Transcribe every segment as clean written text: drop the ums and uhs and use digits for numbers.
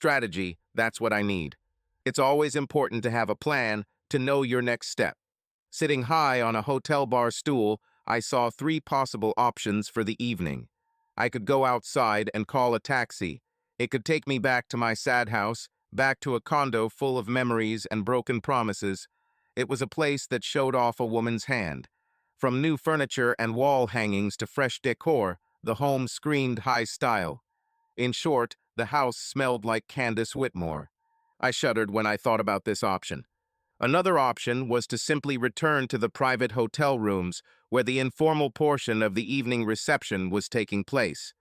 Strategy, that's what I need. It's always important to have a plan, to know your next step. Sitting high on a hotel bar stool, I saw three possible options for the evening. I could go outside and call a taxi. It could take me back to my sad house, back to a condo full of memories and broken promises. It was a place that showed off a woman's hand. From new furniture and wall hangings to fresh decor, the home screamed high style. In short, the house smelled like Candace Whitmore. I shuddered when I thought about this option. Another option was to simply return to the private hotel rooms where the informal portion of the evening reception was taking place.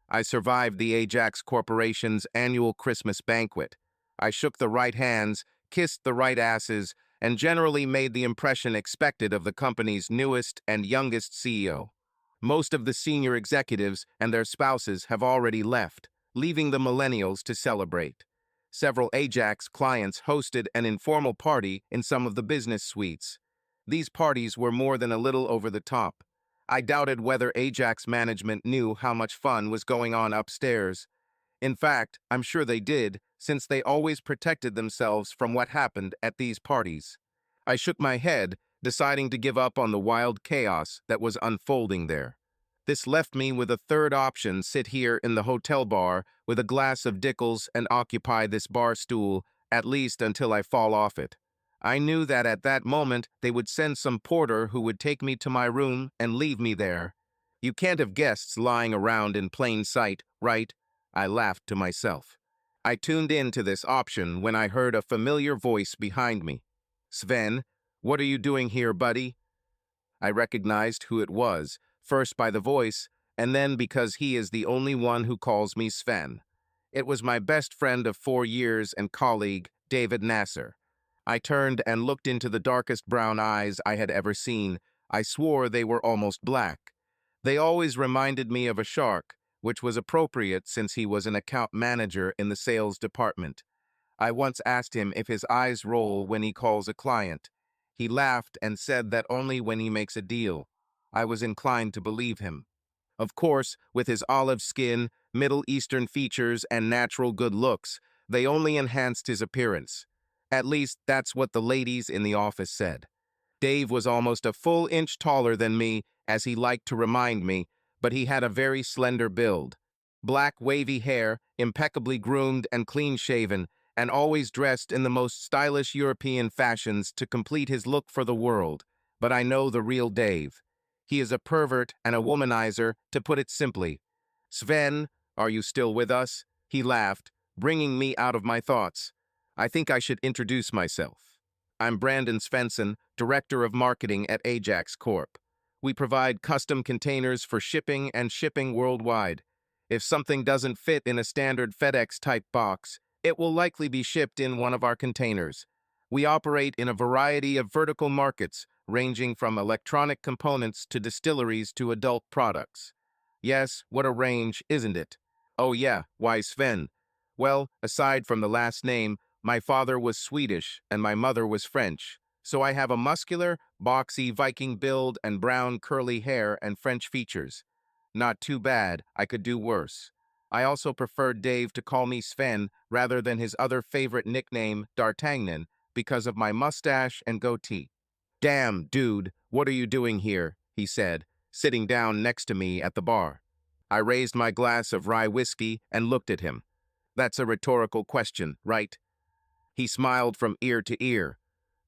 I survived the Ajax Corporation's annual Christmas banquet. I shook the right hands, kissed the right asses, and generally made the impression expected of the company's newest and youngest CEO. Most of the senior executives and their spouses have already left, leaving the millennials to celebrate. Several Ajax clients hosted an informal party in some of the business suites. These parties were more than a little over the top. I doubted whether Ajax management knew how much fun was going on upstairs. In fact, I'm sure they did, since they always protected themselves from what happened at these parties. I shook my head, deciding to give up on the wild chaos that was unfolding there. This left me with a third option: sit here in the hotel bar with a glass of Dickel's and occupy this bar stool, at least until I fall off it. I knew that at that moment they would send some porter who would take me to my room and leave me there. You can't have guests lying around in plain sight, right? I laughed to myself. I tuned in to this option when I heard a familiar voice behind me. "Sven, what are you doing here, buddy?" I recognized who it was, first by the voice, and then because he is the only one who calls me Sven. It was my best friend of 4 years and colleague, David Nasser. I turned and looked into the darkest brown eyes I had ever seen. I swore they were almost black. They always reminded me of a shark, which was appropriate since he was an account manager in the sales department. I once asked him if his eyes roll when he calls a client. He laughed and said that only when he makes a deal. I was inclined to believe him. Of course, with his olive skin, Middle Eastern features, and natural good looks, they only enhanced his appearance. At least, that's what the ladies in the office said. Dave was almost a full inch taller than me, as he liked to remind me, but he had a very slender build. Black wavy hair, impeccably groomed and clean-shaven, and always dressed in the most stylish European fashions to complete his look for the world. But I know the real Dave. He is a pervert and a womanizer, to put it simply. "Sven, are you still with us?" He laughed, bringing me out of my thoughts. "I think I should introduce myself. I'm Brandon Svensson, Director of Marketing at Ajax Corp. We provide custom containers for shipping and shipping worldwide. If something doesn't fit in a standard FedEx-type box, it will likely be shipped in one of our containers. We operate in a variety of vertical markets, ranging from electronic components to distilleries to adult products." Yes, what a range, isn't it? Oh yeah, why Sven? Well, aside from the last name, my father was Swedish and my mother was French, so I have a muscular, boxy Viking build and brown curly hair and French features. Not too bad, I could do worse. I also preferred Dave to call me Sven rather than his other favorite nickname, D'Artagnan, because of my mustache and goatee. "Damn, dude, what are you doing here?" he said, sitting down next to me at the bar. I raised my glass of rye whiskey and looked at him. "That's a rhetorical question, right?" He smiled from ear to ear.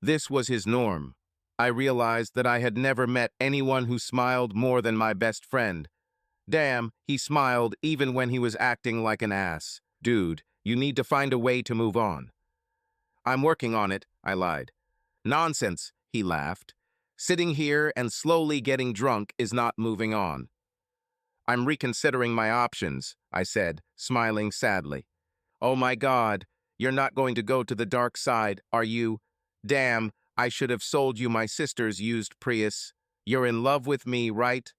This was his norm. I realized that I had never met anyone who smiled more than my best friend. Damn, he smiled even when he was acting like an ass. "Dude, you need to find a way to move on." "I'm working on it," I lied. "Nonsense," he laughed. "Sitting here and slowly getting drunk is not moving on." "I'm reconsidering my options," I said, smiling sadly. "Oh my God, you're not going to go to the dark side, are you? Damn, I should have sold you my sister's used Prius. You're in love with me, right?"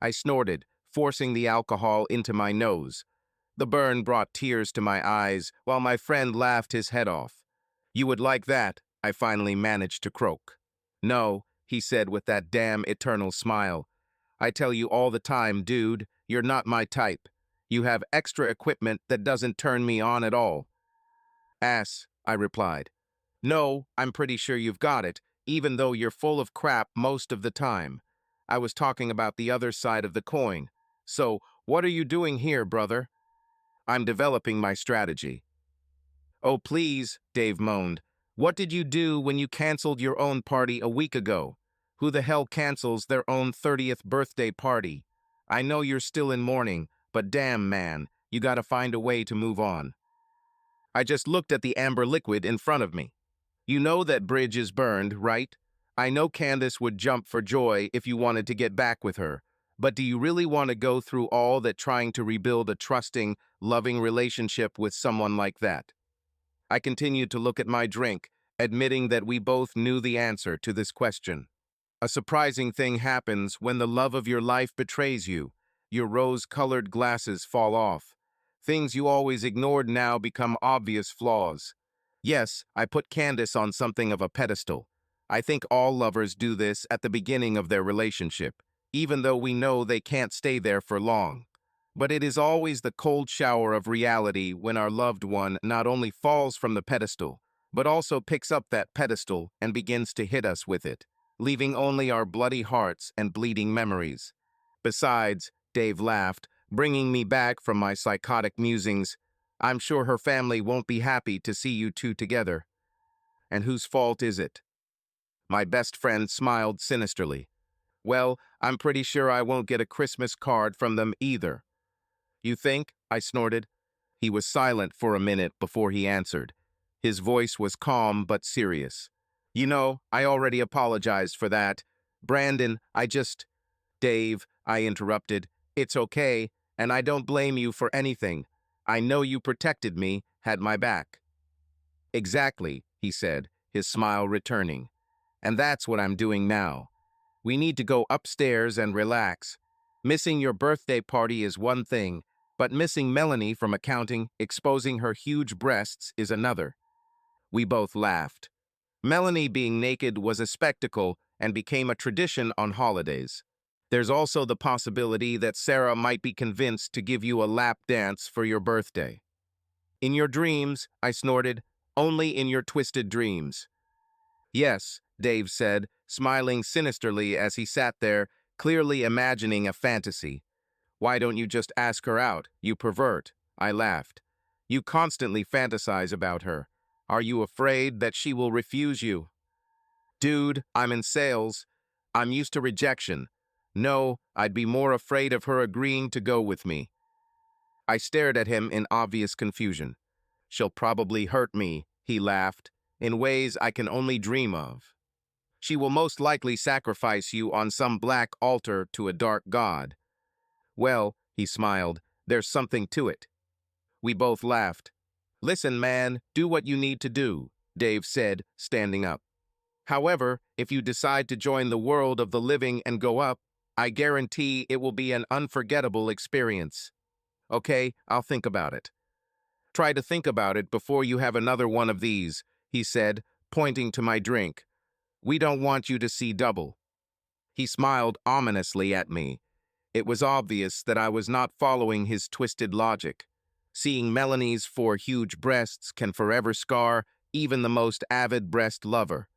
I snorted, forcing the alcohol into my nose. The burn brought tears to my eyes, while my friend laughed his head off. "You would like that," I finally managed to croak. "No," he said with that damn eternal smile. "I tell you all the time, dude, you're not my type. You have extra equipment that doesn't turn me on at all. Ass, I replied. No, I'm pretty sure you've got it, even though you're full of crap most of the time. I was talking about the other side of the coin. So, what are you doing here, brother? I'm developing my strategy. Oh, please, Dave moaned. What did you do when you canceled your own party a week ago? Who the hell cancels their own 30th birthday party? I know you're still in mourning, but damn, man, you gotta find a way to move on. I just looked at the amber liquid in front of me. You know that bridge is burned, right? I know Candace would jump for joy if you wanted to get back with her, but do you really want to go through all that trying to rebuild a trusting, loving relationship with someone like that? I continued to look at my drink, admitting that we both knew the answer to this question. A surprising thing happens when the love of your life betrays you. Your rose-colored glasses fall off. Things you always ignored now become obvious flaws. Yes, I put Candace on something of a pedestal. I think all lovers do this at the beginning of their relationship, even though we know they can't stay there for long. But it is always the cold shower of reality when our loved one not only falls from the pedestal, but also picks up that pedestal and begins to hit us with it, leaving only our bloody hearts and bleeding memories. Besides, Dave laughed, bringing me back from my psychotic musings. I'm sure her family won't be happy to see you two together. And whose fault is it? My best friend smiled sinisterly. Well, I'm pretty sure I won't get a Christmas card from them either. You think? I snorted. He was silent for a minute before he answered. His voice was calm but serious. You know, I already apologized for that. Brandon, Dave, I interrupted. It's okay, and I don't blame you for anything. I know you protected me, had my back. Exactly, he said, his smile returning. And that's what I'm doing now. We need to go upstairs and relax. Missing your birthday party is one thing, but missing Melanie from accounting, exposing her huge breasts is another. We both laughed. Melanie being naked was a spectacle and became a tradition on holidays. There's also the possibility that Sarah might be convinced to give you a lap dance for your birthday. In your dreams, I snorted, only in your twisted dreams. Yes, Dave said, smiling sinisterly as he sat there, clearly imagining a fantasy. Why don't you just ask her out, you pervert? I laughed. You constantly fantasize about her. Are you afraid that she will refuse you? Dude, I'm in sales. I'm used to rejection. No, I'd be more afraid of her agreeing to go with me. I stared at him in obvious confusion. She'll probably hurt me, he laughed, in ways I can only dream of. She will most likely sacrifice you on some black altar to a dark god. Well, he smiled, there's something to it. We both laughed. Listen, man, do what you need to do, Dave said, standing up. However, if you decide to join the world of the living and go up, I guarantee it will be an unforgettable experience. Okay, I'll think about it. Try to think about it before you have another one of these, he said, pointing to my drink. We don't want you to see double. He smiled ominously at me. It was obvious that I was not following his twisted logic. Seeing Melanie's 4 huge breasts can forever scar even the most avid breast lover.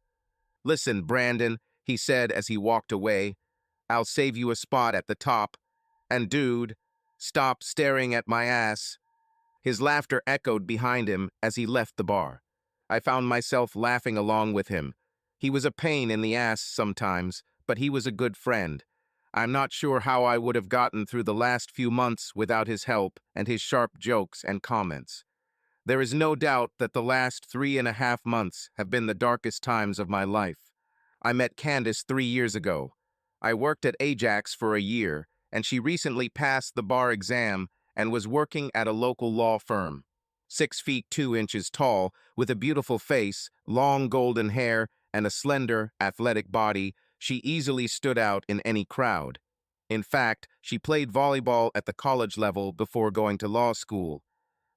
Listen, Brandon, he said as he walked away, I'll save you a spot at the top. And dude, stop staring at my ass. His laughter echoed behind him as he left the bar. I found myself laughing along with him. He was a pain in the ass sometimes, but he was a good friend. I'm not sure how I would have gotten through the last few months without his help and his sharp jokes and comments. There is no doubt that the last 3.5 months have been the darkest times of my life. I met Candace 3 years ago. I worked at Ajax for a year, and she recently passed the bar exam and was working at a local law firm. 6 feet 2 inches tall, with a beautiful face, long golden hair, and a slender, athletic body, she easily stood out in any crowd. In fact, she played volleyball at the college level before going to law school.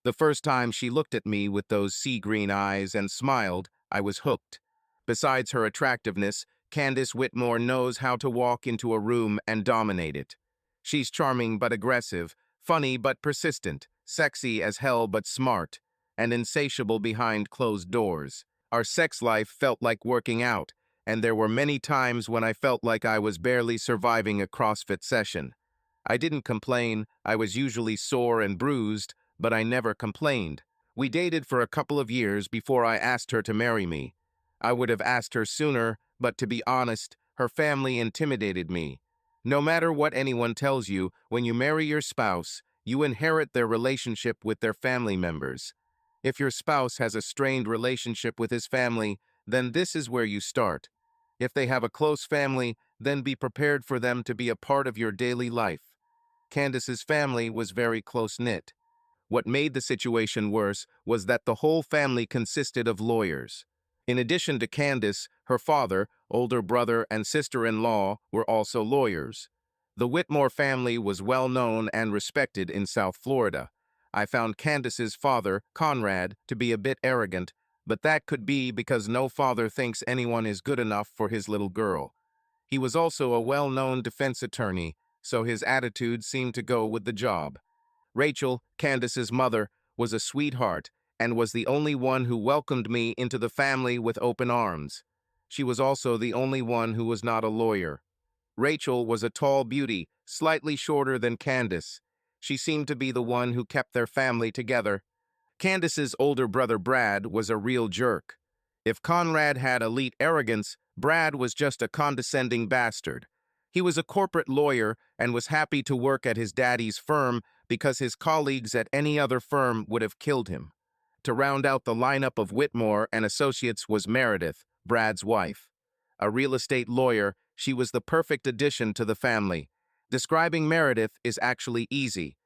The first time she looked at me with those sea-green eyes and smiled, I was hooked. Besides her attractiveness, Candace Whitmore knows how to walk into a room and dominate it. She's charming but aggressive, Funny but persistent, sexy as hell but smart, and insatiable behind closed doors. Our sex life felt like working out, and there were many times when I felt like I was barely surviving a CrossFit session. I didn't complain, I was usually sore and bruised, but I never complained. We dated for a couple of years before I asked her to marry me. I would have asked her sooner, but to be honest, her family intimidated me. No matter what anyone tells you, when you marry your spouse, you inherit their relationship with their family members. If your spouse has a strained relationship with his family, then this is where you start. If they have a close family, then be prepared for them to be a part of your daily life. Candace's family was very close-knit. What made the situation worse was that the whole family consisted of lawyers. In addition to Candace, her father, older brother, and sister-in-law were also lawyers. The Whitmore family was well known and respected in South Florida. I found Candace's father, Conrad, to be a bit arrogant, but that could be because no father thinks anyone is good enough for his little girl. He was also a well-known defense attorney, so his attitude seemed to go with the job. Rachel, Candace's mother, was a sweetheart and was the only one who welcomed me into the family with open arms. She was also the only one who was not a lawyer. Rachel was a tall beauty, slightly shorter than Candace. She seemed to be the one who kept their family together. Candace's older brother Brad was a real jerk. If Conrad had elite arrogance, Brad was just a condescending bastard. He was a corporate lawyer and was happy to work at his daddy's firm because his colleagues at any other firm would have killed him. To round out the lineup of Whitmore and Associates was Meredith, Brad's wife. A real estate lawyer, she was the perfect addition to the family. Describing Meredith is actually easy.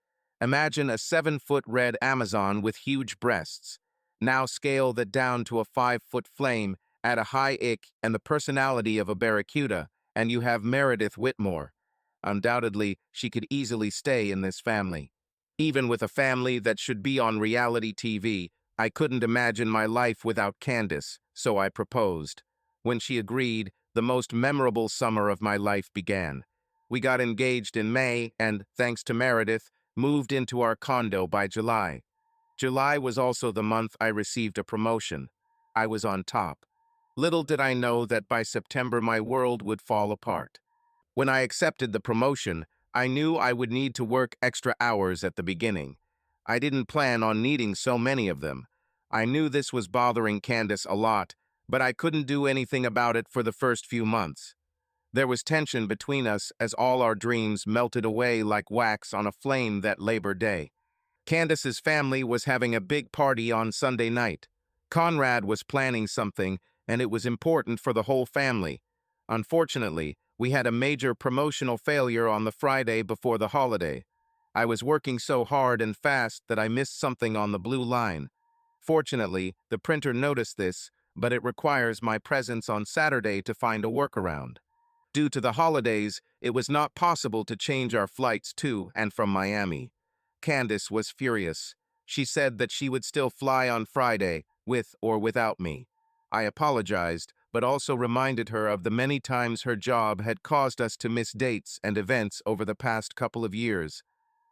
Imagine a 7-foot red Amazon with huge breasts. Now scale that down to a 5-foot flame, add a high ick and the personality of a barracuda, and you have Meredith Whitmore. Undoubtedly, she could easily stay in this family. Even with a family that should be on reality TV, I couldn't imagine my life without Candace, so I proposed. When she agreed, the most memorable summer of my life began. We got engaged in May and, thanks to Meredith, moved into our condo by July. July was also the month I received a promotion. I was on top. Little did I know that by September my world would fall apart. When I accepted the promotion, I knew I would need to work extra hours at the beginning. I didn't plan on needing so many of them. I knew this was bothering Candace a lot, but I couldn't do anything about it for the first few months. There was tension between us as all our dreams melted away like wax on a flame that Labor Day. Candace's family was having a big party on Sunday night. Conrad was planning something, and it was important for the whole family. Unfortunately, we had a major promotional failure on the Friday before the holiday. I was working so hard and fast that I missed something on the blue line. Fortunately, the printer noticed this, but it requires my presence on Saturday to find a workaround. Due to the holidays, it was not possible to change our flights to and from Miami. Candace was furious. She said that she would still fly on Friday, with or without me. I apologized, but also reminded her of the many times her job had caused us to miss dates and events over the past couple of years.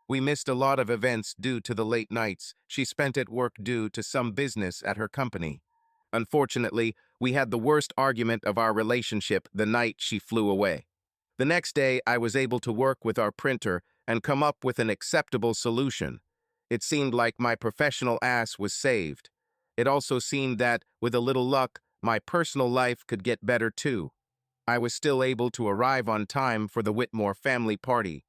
We missed a lot of events due to the late nights she spent at work due to some business at her company. Unfortunately, we had the worst argument of our relationship the night she flew away. The next day, I was able to work with our printer and come up with an acceptable solution. It seemed like my professional ass was saved. It also seemed that, with a little luck, my personal life could get better too. I was still able to arrive on time for the Whitmore family party.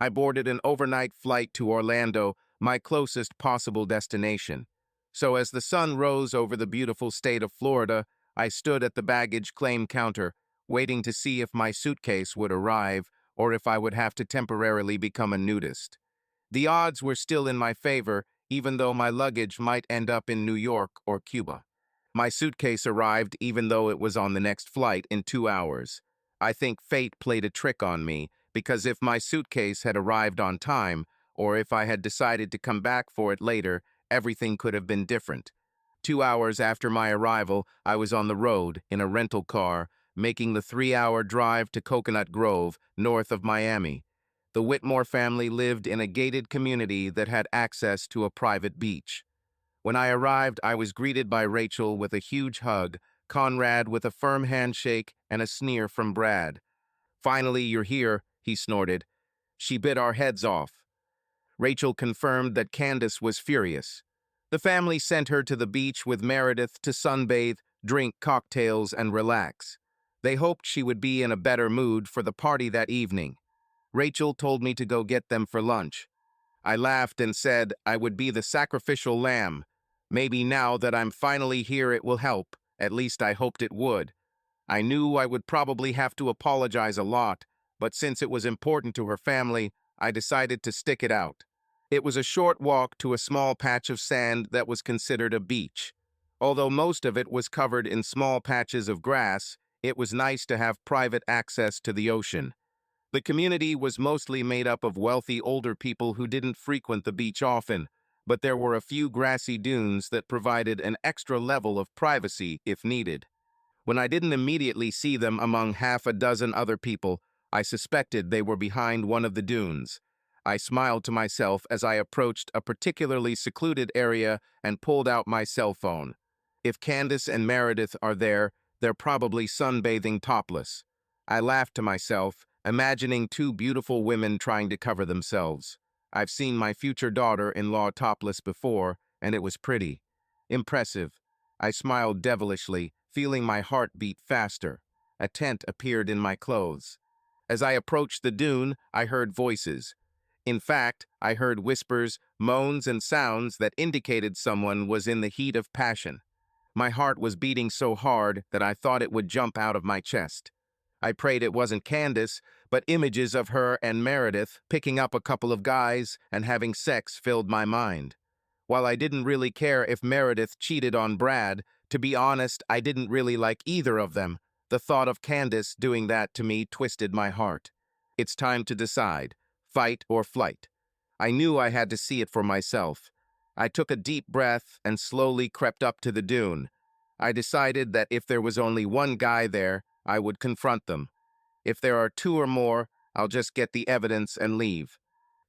I boarded an overnight flight to Orlando, my closest possible destination. So as the sun rose over the beautiful state of Florida, I stood at the baggage claim counter, waiting to see if my suitcase would arrive or if I would have to temporarily become a nudist. The odds were still in my favor, even though my luggage might end up in New York or Cuba. My suitcase arrived even though it was on the next flight in 2 hours. I think fate played a trick on me, because if my suitcase had arrived on time, or if I had decided to come back for it later, everything could have been different. 2 hours after my arrival, I was on the road, in a rental car, making the 3-hour drive to Coconut Grove, north of Miami. The Whitmore family lived in a gated community that had access to a private beach. When I arrived, I was greeted by Rachel with a huge hug, Conrad with a firm handshake, and a sneer from Brad. "Finally, you're here," he snorted. "She bit our heads off." Rachel confirmed that Candace was furious. The family sent her to the beach with Meredith to sunbathe, drink cocktails, and relax. They hoped she would be in a better mood for the party that evening. Rachel told me to go get them for lunch. I laughed and said I would be the sacrificial lamb. Maybe now that I'm finally here it will help. At least I hoped it would. I knew I would probably have to apologize a lot, but since it was important to her family, I decided to stick it out. It was a short walk to a small patch of sand that was considered a beach. Although most of it was covered in small patches of grass, it was nice to have private access to the ocean. The community was mostly made up of wealthy older people who didn't frequent the beach often, but there were a few grassy dunes that provided an extra level of privacy if needed. When I didn't immediately see them among half a dozen other people, I suspected they were behind one of the dunes. I smiled to myself as I approached a particularly secluded area and pulled out my cell phone. If Candace and Meredith are there, they're probably sunbathing topless. I laughed to myself, imagining two beautiful women trying to cover themselves. I've seen my future daughter-in-law topless before, and it was pretty. Impressive. I smiled devilishly, feeling my heart beat faster. A tent appeared in my clothes. As I approached the dune, I heard voices. In fact, I heard whispers, moans, and sounds that indicated someone was in the heat of passion. My heart was beating so hard that I thought it would jump out of my chest. I prayed it wasn't Candace, but images of her and Meredith picking up a couple of guys and having sex filled my mind. While I didn't really care if Meredith cheated on Brad, to be honest, I didn't really like either of them. The thought of Candace doing that to me twisted my heart. It's time to decide, fight or flight. I knew I had to see it for myself. I took a deep breath and slowly crept up to the dune. I decided that if there was only one guy there, I would confront them. If there are two or more, I'll just get the evidence and leave.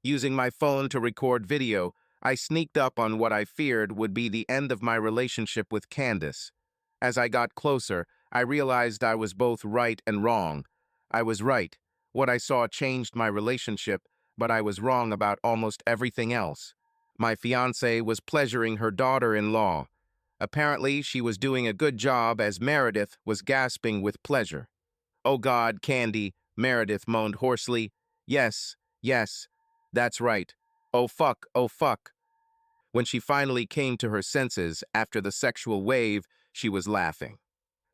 Using my phone to record video, I sneaked up on what I feared would be the end of my relationship with Candace. As I got closer, I realized I was both right and wrong. I was right. What I saw changed my relationship, but I was wrong about almost everything else. My fiancée was pleasuring her daughter-in-law. Apparently, she was doing a good job as Meredith was gasping with pleasure. "Oh God, Candy," Meredith moaned hoarsely. "Yes, yes, that's right. Oh fuck, oh fuck." When she finally came to her senses after the sexual wave, she was laughing.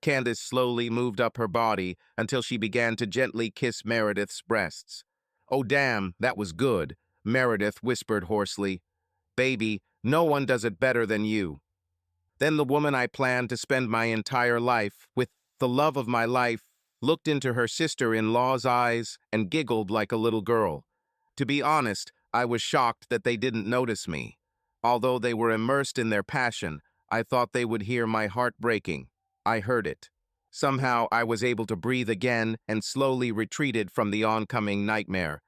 Candace slowly moved up her body until she began to gently kiss Meredith's breasts. "Oh damn, that was good," Meredith whispered hoarsely. "Baby, no one does it better than you." Then the woman I planned to spend my entire life with, the love of my life, looked into her sister-in-law's eyes and giggled like a little girl. To be honest, I was shocked that they didn't notice me. Although they were immersed in their passion, I thought they would hear my heart breaking. I heard it. Somehow I was able to breathe again and slowly retreated from the oncoming nightmare.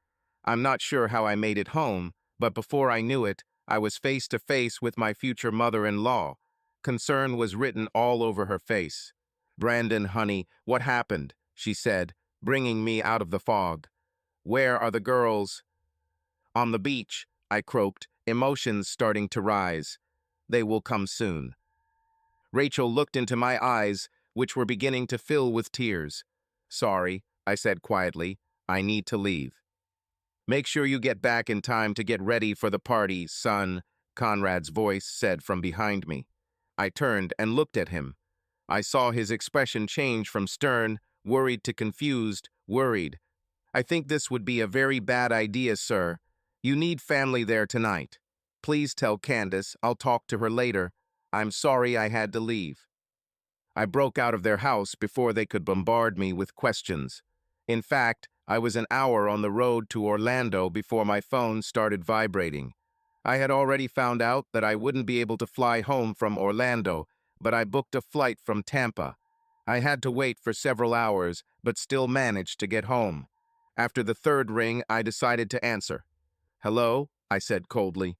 I'm not sure how I made it home, but before I knew it, I was face to face with my future mother-in-law. Concern was written all over her face. "Brandon, honey, what happened?" she said, bringing me out of the fog. "Where are the girls?" "On the beach," I croaked, emotions starting to rise. "They will come soon." Rachel looked into my eyes, which were beginning to fill with tears. "Sorry," I said quietly. "I need to leave." "Make sure you get back in time to get ready for the party, son," Conrad's voice said from behind me. I turned and looked at him. I saw his expression change from stern, worried to confused, worried. "I think this would be a very bad idea, sir. You need family there tonight. Please tell Candace I'll talk to her later. I'm sorry I had to leave." I broke out of their house before they could bombard me with questions. In fact, I was an hour on the road to Orlando before my phone started vibrating. I had already found out that I wouldn't be able to fly home from Orlando, but I booked a flight from Tampa. I had to wait for several hours, but still managed to get home. After the third ring, I decided to answer. "Hello?" I said coldly.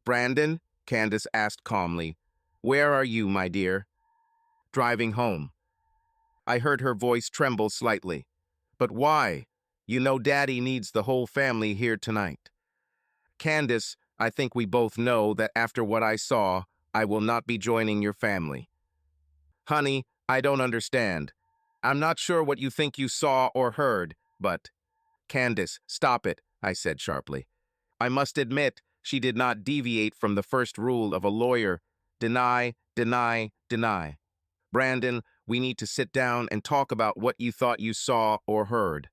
"Brandon?" Candace asked calmly. "Where are you, my dear?" "Driving home." I heard her voice tremble slightly. "But why? You know Daddy needs the whole family here tonight." "Candace, I think we both know that after what I saw, I will not be joining your family." "Honey, I don't understand. I'm not sure what you think you saw or heard, but—" "Candace, stop it," I said sharply. I must admit, she did not deviate from the first rule of a lawyer: deny, deny, deny. "Brandon, we need to sit down and talk about what you thought you saw or heard."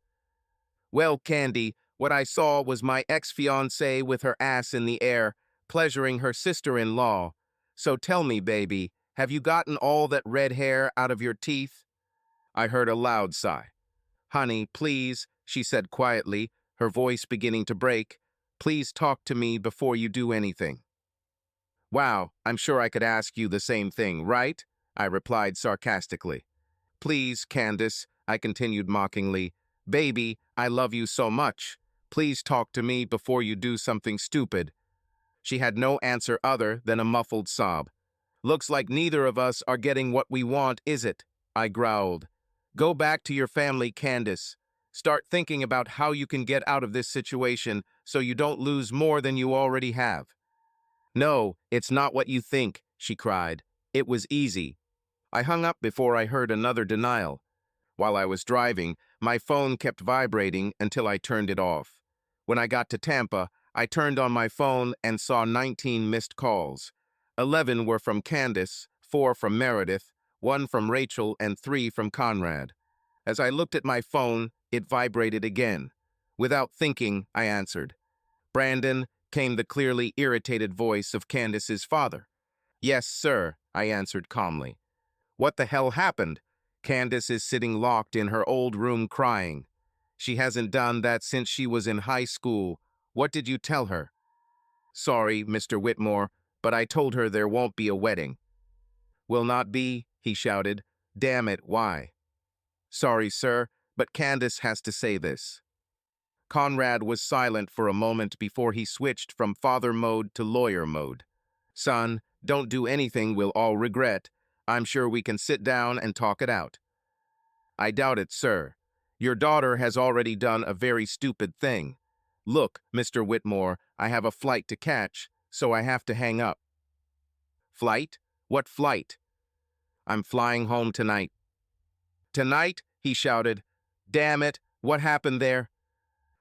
"Well, Candy, what I saw was my ex-fiancée with her ass in the air, pleasuring her sister-in-law. So tell me, baby, have you gotten all that red hair out of your teeth?" I heard a loud sigh. "Honey, please," she said quietly, her voice beginning to break. "Please talk to me before you do anything." "Wow, I'm sure I could ask you the same thing, right?" I replied sarcastically. "Please, Candace," I continued mockingly. "Baby, I love you so much. Please talk to me before you do something stupid." She had no answer other than a muffled sob. "Looks like neither of us are getting what we want, is it?" I growled. "Go back to your family, Candace. Start thinking about how you can get out of this situation so you don't lose more than you already have." "No, it's not what you think," she cried. "It was easy." I hung up before I heard another denial. While I was driving, my phone kept vibrating until I turned it off. When I got to Tampa, I turned on my phone and saw 19 missed calls. 11 were from Candace, 4 from Meredith, 1 from Rachel, and 3 from Conrad. As I looked at my phone, it vibrated again. Without thinking, I answered. "Brandon," came the clearly irritated voice of Candace's father. "Yes, sir," I answered calmly. "What the hell happened?" "Candace is sitting locked in her old room crying. She hasn't done that since she was in high school. What did you tell her?" "Sorry, Mr. Whitmore, but I told her there won't be a wedding." "Will not be?" he shouted. "Damn it, why?" "Sorry, sir, but Candace has to say this." Conrad was silent for a moment before he switched from father mode to lawyer mode. "Son, don't do anything we'll all regret. I'm sure we can sit down and talk it out." "I doubt it, sir. Your daughter has already done a very stupid thing. Look, Mr. Whitmore, I have a flight to catch, so I have to hang up." "Flight? What flight?" "I'm flying home tonight." "Tonight?" he shouted. "Damn it, what happened there?"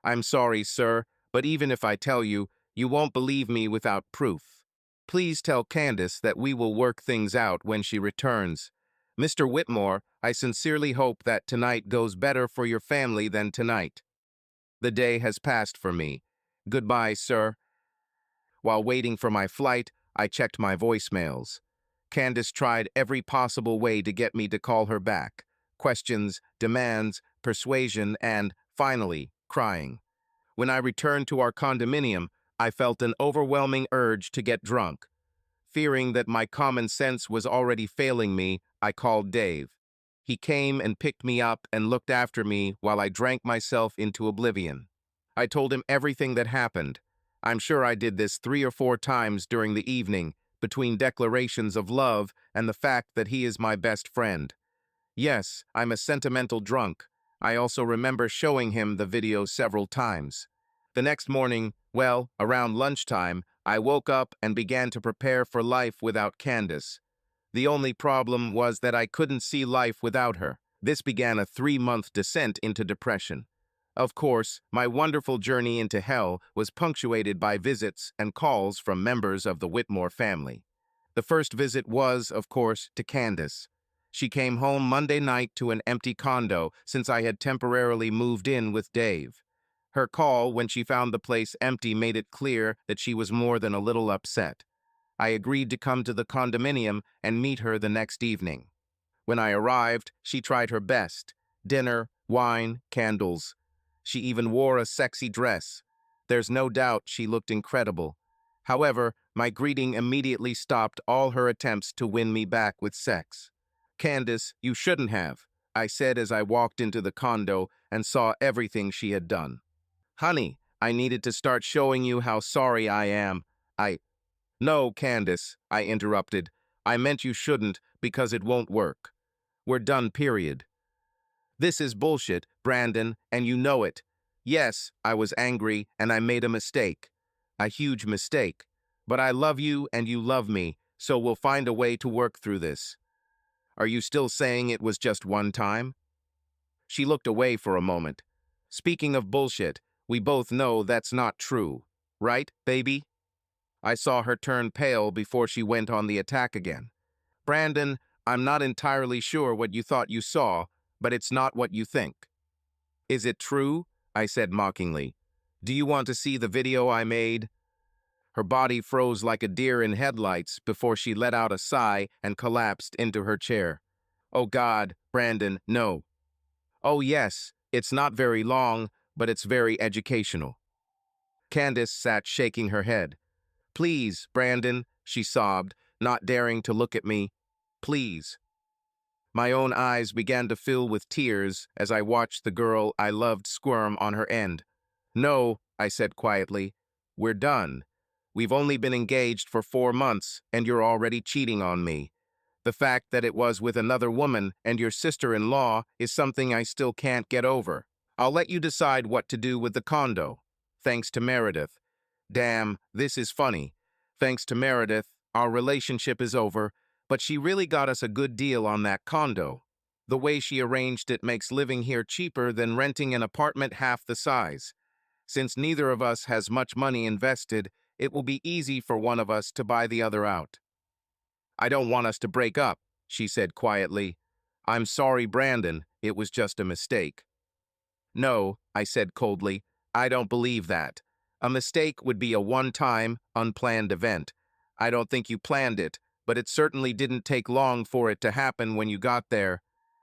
"I'm sorry, sir, but even if I tell you, you won't believe me without proof. Please tell Candace that we will work things out when she returns. Mr. Whitmore, I sincerely hope that tonight goes better for your family than tonight. The day has passed for me. Goodbye, sir." While waiting for my flight, I checked my voicemails. Candace tried every possible way to get me to call her back. Questions, demands, persuasion, and, finally, crying. When I returned to our condominium, I felt an overwhelming urge to get drunk. Fearing that my common sense was already failing me, I called Dave. He came and picked me up and looked after me while I drank myself into oblivion. I told him everything that happened. I'm sure I did this 3 or 4 times during the evening, between declarations of love and the fact that he is my best friend. Yes, I'm a sentimental drunk. I also remember showing him the video several times. The next morning, well, around lunchtime, I woke up and began to prepare for life without Candace. The only problem was that I couldn't see life without her. This began a 3-month descent into depression. Of course, my wonderful journey into hell was punctuated by visits and calls from members of the Whitmore family. The first visit was, of course, to Candace. She came home Monday night to an empty condo since I had temporarily moved in with Dave. Her call when she found the place empty made it clear that she was more than a little upset. I agreed to come to the condominium and meet her the next evening. When I arrived, she tried her best. Dinner, wine, candles. She even wore a sexy dress. There's no doubt she looked incredible. However, my greeting immediately stopped all her attempts to win me back with sex. "Candace, you shouldn't have. I said as I walked into the condo and saw everything she had done. Honey, I needed to start showing you how sorry I am. No, Candace, I interrupted. I meant you shouldn't because it won't work. We're done, period. This is bullshit, Brandon, and you know it. Yes, I was angry and I made a mistake. A huge mistake. But I love you and you love me, so we'll find a way to work through this. Are you still saying it was just one time? She looked away for a moment. Speaking of bullshit, we both know that's not true. Right, baby? I saw her turn pale before she went on the attack again. Brandon, I'm not entirely sure what you thought you saw, but it's not what you think. Is it true? I said mockingly. Do you want to see the video I made? Her body froze like a deer in headlights before she let out a sigh and collapsed into her chair. Oh God, Brandon, no. Oh yes, it's not very long, but it's very educational. Candace sat shaking her head. Please, Brandon, she sobbed, not daring to look at me. Please. My own eyes began to fill with tears as I watched the girl I loved squirm on her end. No, I said quietly. We're done. We've only been engaged for 4 months, and you're already cheating on me. The fact that it was with another woman and your sister-in-law is something I still can't get over. I'll let you decide what to do with the condo. Thanks to Meredith. Damn, this is funny. Thanks to Meredith, our relationship is over, but she really got us a good deal on that condo. The way she arranged it makes living here cheaper than renting an apartment half the size. Since neither of us has much money invested, it will be easy for one of us to buy the other out. I don't want us to break up, she said quietly. I'm sorry, Brandon. It was just a mistake. No, I said coldly. I don't believe that. A mistake would be a one-time, unplanned event. I don't think you planned it, but it certainly didn't take long for it to happen when you got there.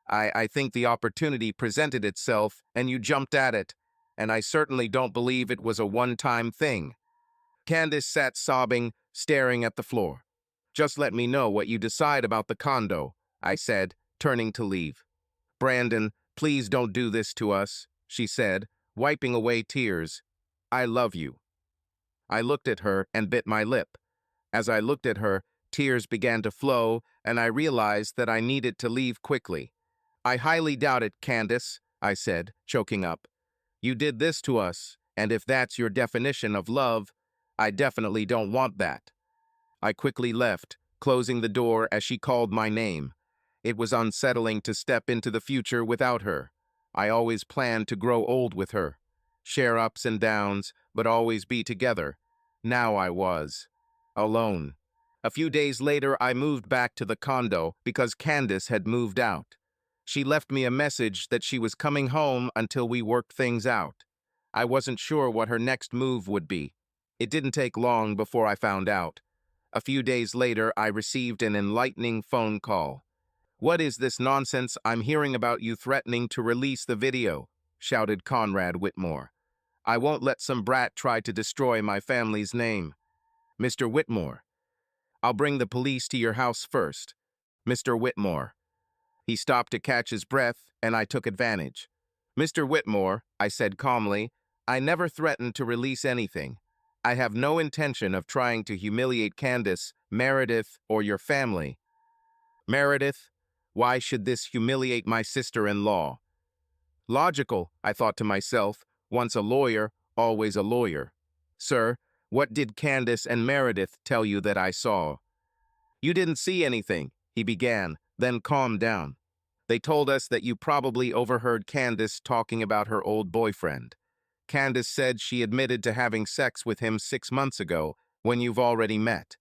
I think the opportunity presented itself and you jumped at it, and I certainly don't believe it was a one-time thing. Candace sat sobbing, staring at the floor. Just let me know what you decide about the condo, I said, turning to leave. Brandon, please don't do this to us, she said, wiping away tears. I love you. I looked at her and bit my lip. As I looked at her, tears began to flow, and I realized that I needed to leave quickly. I highly doubt it, Candace, I said, choking up. You did this to us, and if that's your definition of love, I definitely don't want that. I quickly left, closing the door as she called my name. It was unsettling to step into the future without her. I always planned to grow old with her, share ups and downs, but always be together. Now I was alone. A few days later, I moved back to the condo because Candace had moved out. She left me a message that she was coming home until we worked things out. I wasn't sure what her next move would be. It didn't take long before I found out. A few days later, I received an enlightening phone call. What is this nonsense I'm hearing about you threatening to release the video? Shouted Conrad Whitmore. I won't let some brat try to destroy my family's name. Mr. Whitmore, I'll bring the police to your house first. Mr. Whitmore. He stopped to catch his breath, and I took advantage. Mr. Whitmore, I said calmly, I never threatened to release anything. I have no intention of trying to humiliate Candace, Meredith, or your family. Meredith, why should this humiliate my sister-in-law? Logical, I thought to myself, once a lawyer, always a lawyer. Sir, what did Candace and Meredith tell you that I saw? You didn't see anything, he began, then calmed down. They told us that you probably overheard Candace talking about her old boyfriend. Candace said she admitted to having sex with him 6 months ago, when you've already met.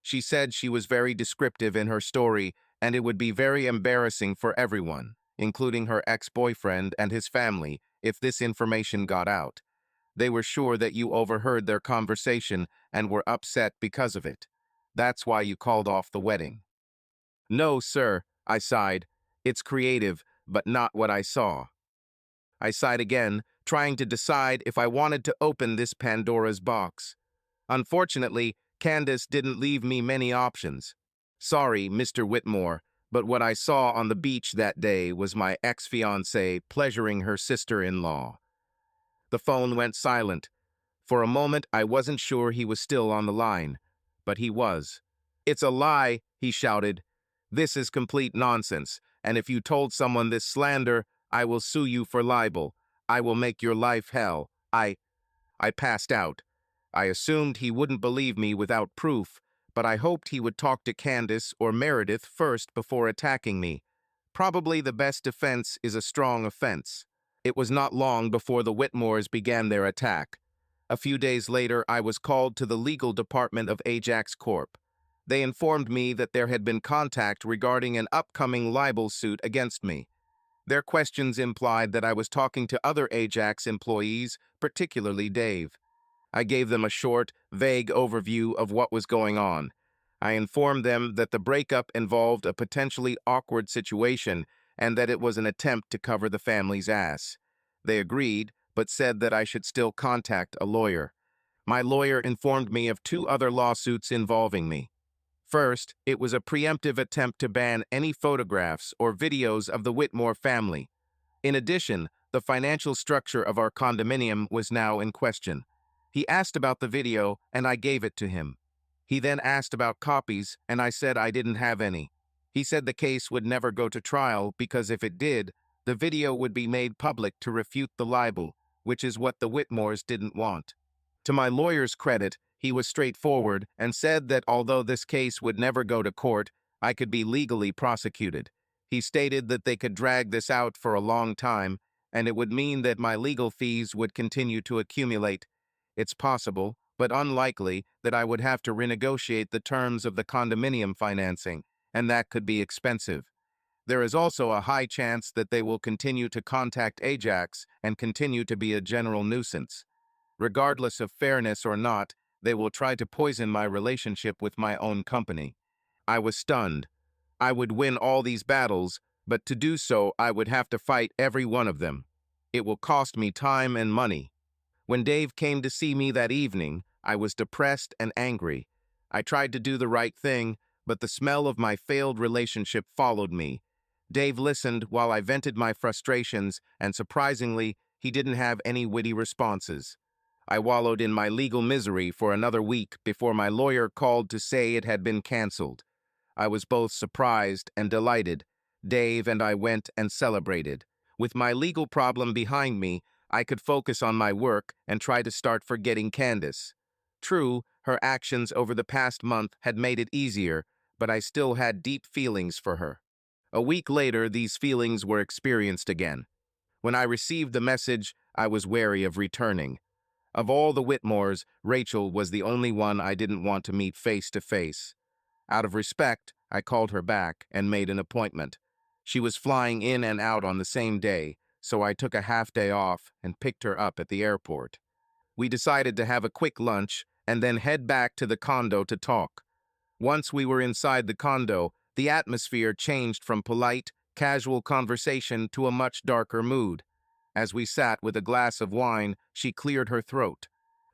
She said she was very descriptive in her story, and it would be very embarrassing for everyone, including her ex-boyfriend and his family, if this information got out. They were sure that you overheard their conversation and were upset because of it. That's why you called off the wedding. No, sir, I sighed. It's creative, but not what I saw. I sighed again, trying to decide if I wanted to open this Pandora's box. Unfortunately, Candace didn't leave me many options. Sorry, Mr. Whitmore, But what I saw on the beach that day was my ex-fiancée pleasuring her sister-in-law. The phone went silent. For a moment, I wasn't sure he was still on the line, but he was. "It's a lie," he shouted. "This is complete nonsense, and if you told someone this slander, I will sue you for libel. I will make your life hell." I passed out. I assumed he wouldn't believe me without proof, but I hoped he would talk to Candace or Meredith first before attacking me. Probably the best defense is a strong offense. It was not long before the Whitmores began their attack. A few days later, I was called to the legal department of Ajax Corp. They informed me that there had been contact regarding an upcoming libel suit against me. Their questions implied that I was talking to other Ajax employees, particularly Dave. I gave them a short, vague overview of what was going on. I informed them that the breakup involved a potentially awkward situation and that it was an attempt to cover the family's ass. They agreed, but said that I should still contact a lawyer. My lawyer informed me of two other lawsuits involving me. First, it was a preemptive attempt to ban any photographs or videos of the Whitmore family. In addition, the financial structure of our condominium was now in question. He asked about the video, and I gave it to him. He then asked about copies, and I said I didn't have any. He said the case would never go to trial because if it did, the video would be made public to refute the libel, which is what the Whitmores didn't want. To my lawyer's credit, he was straightforward and said that although this case would never go to court, I could be legally prosecuted. He stated that they could drag this out for a long time, and it would mean that my legal fees would continue to accumulate. It's possible, but unlikely, that I would have to renegotiate the terms of the condominium financing, and that could be expensive. There is also a high chance that they will continue to contact Ajax and continue to be a general nuisance. Regardless of fairness or not, they will try to poison my relationship with my own company. I was stunned. I would win all these battles, but to do so, I would have to fight every one of them. It will cost me time and money. When Dave came to see me that evening, I was depressed and angry. I tried to do the right thing, but the smell of my failed relationship followed me. Dave listened while I vented my frustrations, and surprisingly, he didn't have any witty responses. I wallowed in my legal misery for another week before my lawyer called to say it had been canceled. I was both surprised and delighted. Dave and I went and celebrated. With my legal problem behind me, I could focus on my work and try to start forgetting Candace. True, her actions over the past month had made it easier, but I still had deep feelings for her. A week later, these feelings were experienced again. When I received the message, I was wary of returning. Of all the Whitmores, Rachel was the only one I didn't want to meet face to face. Out of respect, I called her back and made an appointment. She was flying in and out on the same day, so I took a half day off and picked her up at the airport. We decided to have a quick lunch and then head back to the condo to talk. Once we were inside the condo, the atmosphere changed from polite, casual conversation to a much darker mood. As we sat with a glass of wine, she cleared her throat.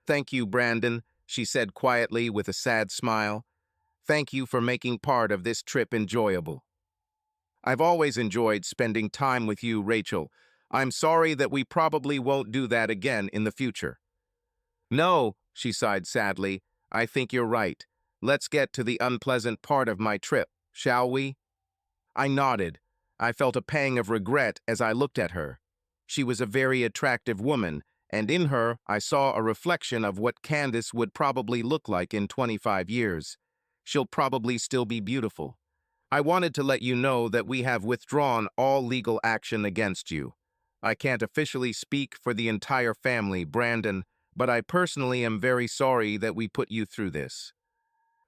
"Thank you, Brandon," she said quietly with a sad smile. "Thank you for making part of this trip enjoyable. I've always enjoyed spending time with you, Rachel. I'm sorry that we probably won't do that again in the future." "No," she sighed sadly, "I think you're right. Let's get to the unpleasant part of my trip, shall we?" I nodded. I felt a pang of regret as I looked at her. She was a very attractive woman, and in her I saw a reflection of what Candace would probably look like in 25 years. She'll probably still be beautiful. "I wanted to let you know that we have withdrawn all legal action against you. I can't officially speak for the entire family, Brandon, but I personally am very sorry that we put you through this."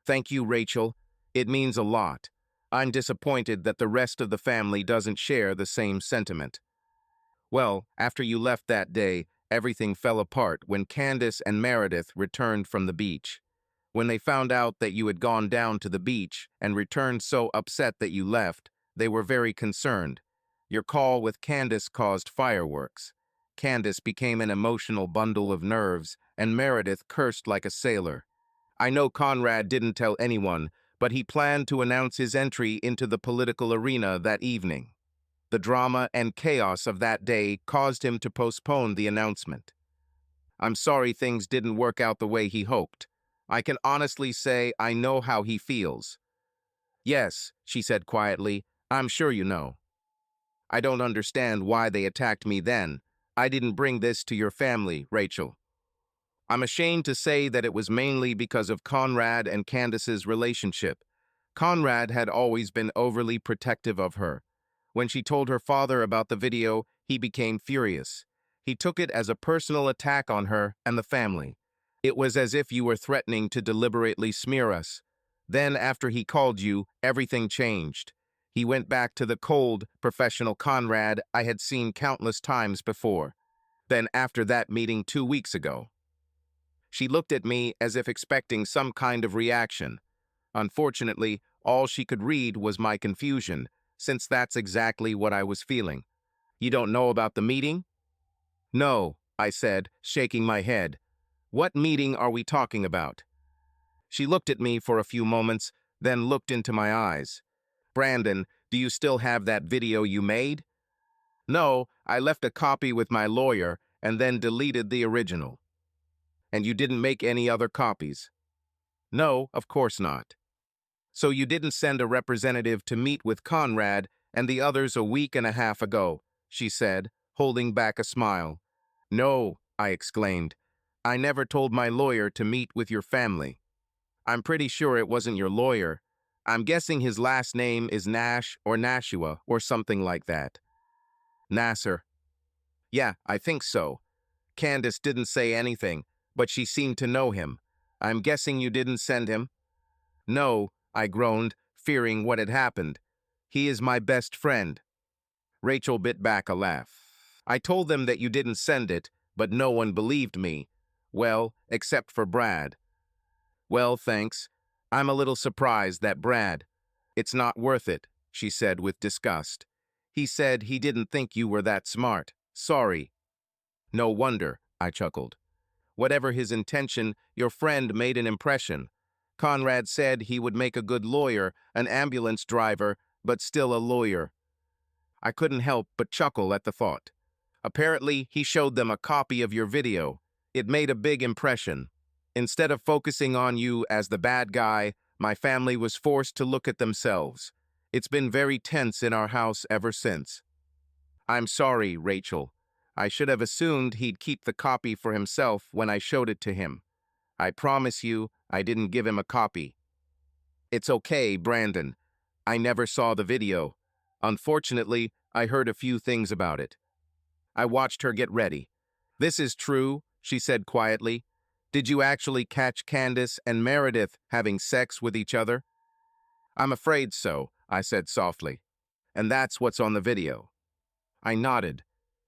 "Thank you, Rachel. It means a lot. I'm disappointed that the rest of the family doesn't share the same sentiment." "Well, after you left that day, everything fell apart when Candace and Meredith returned from the beach. When they found out that you had gone down to the beach and returned so upset that you left, they were very concerned. Your call with Candace caused fireworks. Candace became an emotional bundle of nerves, and Meredith cursed like a sailor. I know Conrad didn't tell anyone, but he planned to announce his entry into the political arena that evening. The drama and chaos of that day caused him to postpone the announcement. I'm sorry things didn't work out the way he hoped. I can honestly say I know how he feels. Yes, she said quietly, I'm sure you know. I don't understand why they attacked me then. I didn't bring this to your family, Rachel. I'm ashamed to say that it was mainly because of Conrad and Candace's relationship. Conrad had always been overly protective of her. When she told her father about the video, he became furious. He took it as a personal attack on her and the family. It was as if you were threatening to deliberately smear us. Then, after he called you, everything changed. He went back to the cold, professional Conrad I had seen countless times before. Then, after that meeting 2 weeks ago. She looked at me as if expecting some kind of reaction. Unfortunately, all she could read was my confusion, since that's exactly what I was feeling. You don't know about the meeting? No, I said, shaking my head. What meeting are we talking about? She looked at me for a few moments, then looked into my eyes. Brandon, do you still have that video you made? No, I left a copy with my lawyer and then deleted the original. And you didn't make any other copies? No, of course not. So you didn't send a representative to meet with Conrad and the others a week and a half ago, she said, holding back a smile. No, I exclaimed. I never told my lawyer to meet with your family. I'm pretty sure it wasn't your lawyer. I'm guessing his last name is Nash or Nashua or something like that. Nasser. Yeah, I think so. Candace didn't say anything, but she seemed to know him. I'm guessing you didn't send him? No, I groaned, fearing what had happened. He is my best friend. Rachel bit back a laugh. I told them that you didn't send it, but no one believed me. Well, except for Brad. Well, thanks. I'm a little surprised that Brad. It's not worth it, she said with disgust. He said he didn't think you were that smart. Sorry. No wonder, I chuckled. Whatever his intention, your friend made an impression. Conrad said he would make a good lawyer, an ambulance driver, but still a lawyer. I couldn't help but chuckle at the thought. Apparently, he showed them a copy of your video. It made a big impression. Instead of focusing on you as the bad guy, my family was forced to look at themselves. It's been very tense in our house ever since. I'm sorry, Rachel. I should have assumed he'd keep the copy for himself when I showed it to him. I promise you, I didn't give him a copy. It's okay, Brandon. I never saw the video. Unfortunately, I heard a few things about it. I watched her get ready. This is true, she said quietly. Did you actually catch Candace and Meredith having sex with each other? I'm afraid so, I said softly. And that's what's on the video. I nodded.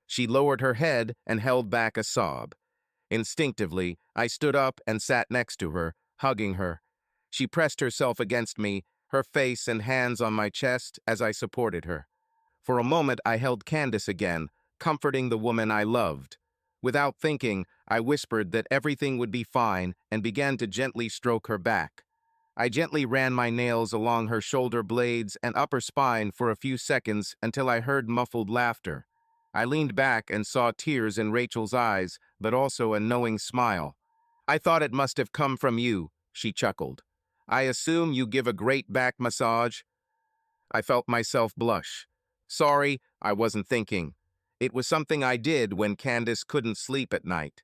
She lowered her head and held back a sob. Instinctively, I stood up and sat next to her, hugging her. She pressed herself against me, her face and hands on my chest as I supported her. For a moment, I held Candace again, comforting the woman I loved. Without thinking, I whispered that everything would be fine and began to gently stroke her back. I gently ran my nails along her shoulder blades and upper spine for a few seconds until I heard muffled laughter. I leaned back and saw tears in Rachel's eyes, but also a knowing smile. I thought it must have come from you, she chuckled. I assume you give a great back massage? I felt myself blush. Sorry, I wasn't thinking. It was something I did when Candace couldn't sleep at night.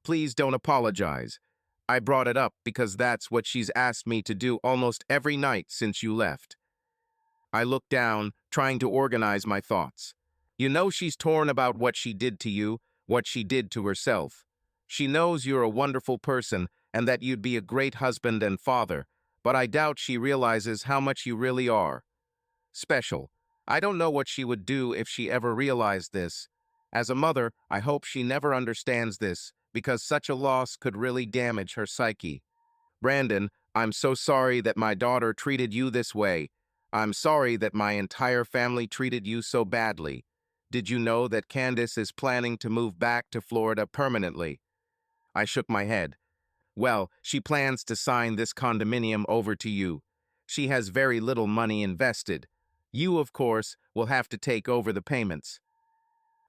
Please don't apologize. I brought it up because that's what she's asked me to do almost every night since you left. I looked down, trying to organize my thoughts. You know she's torn about what she did to you, what she did to herself. She knows you're a wonderful person and that you'd be a great husband and father, but I doubt she realizes how much you really are. Special. I don't know what she would do if she ever realized this. As a mother, I hope she never understands this, because such a loss could really damage her psyche. Brandon, I'm so sorry that my daughter treated you this way. I'm sorry that my entire family treated you so badly. Did you know that Candace is planning to move back to Florida permanently? I shook my head. Well, she plans to sign this condominium over to you. She has very little money invested. You, of course, will have to take over the payments.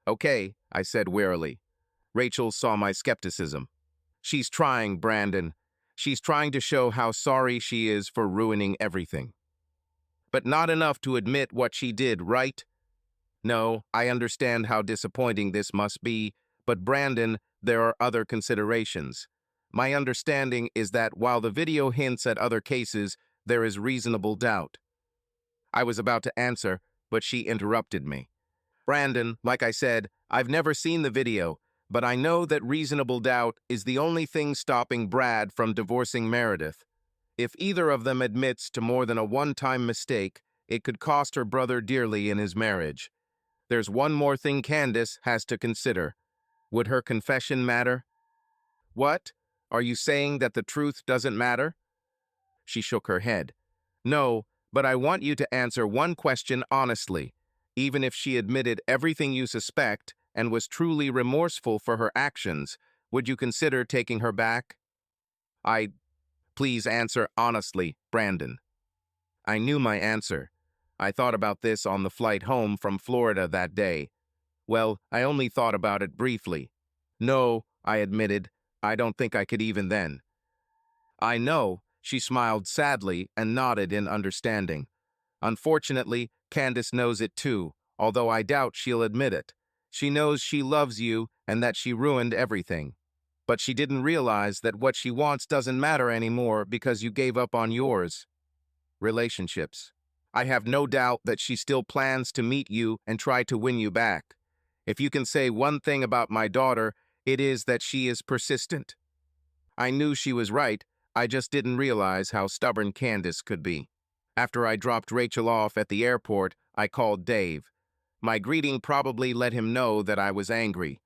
Okay, I said wearily. Rachel saw my skepticism. She's trying, Brandon. She's trying to show how sorry she is for ruining everything. But not enough to admit what she did, right? No, I understand how disappointing this must be, but Brandon, there are other considerations. My understanding is that while the video hints at other cases, there is reasonable doubt. I was about to answer, but she interrupted me. Brandon, like I said, I've never seen the video, but I know that reasonable doubt is the only thing stopping Brad from divorcing Meredith. If either of them admits to more than a one-time mistake, it could cost her brother dearly in his marriage. There's one more thing Candace has to consider. Would her confession matter? What? Are you saying that the truth doesn't matter? She shook her head. No, but I want you to answer one question honestly. Even if she admitted everything you suspect and was truly remorseful for her actions, would you consider taking her back? Please answer honestly, Brandon. I knew my answer. I thought about this on the flight home from Florida that day. Well, I only thought about it briefly. No, I admitted, I don't think I could even then. I know, she smiled sadly and nodded in understanding. Unfortunately, Candace knows it too, although I doubt she'll admit it. She knows she loves you and that she ruined everything. But she didn't realize that what she wants doesn't matter anymore because you gave up on yours. Relationships. I have no doubt that she still plans to meet you and try to win you back. If you can say one thing about my daughter, it is that she is persistent. I knew she was right, I just didn't realize how stubborn Candace could be. After I dropped Rachel off at the airport, I called Dave. My greeting probably let him know that I was angry.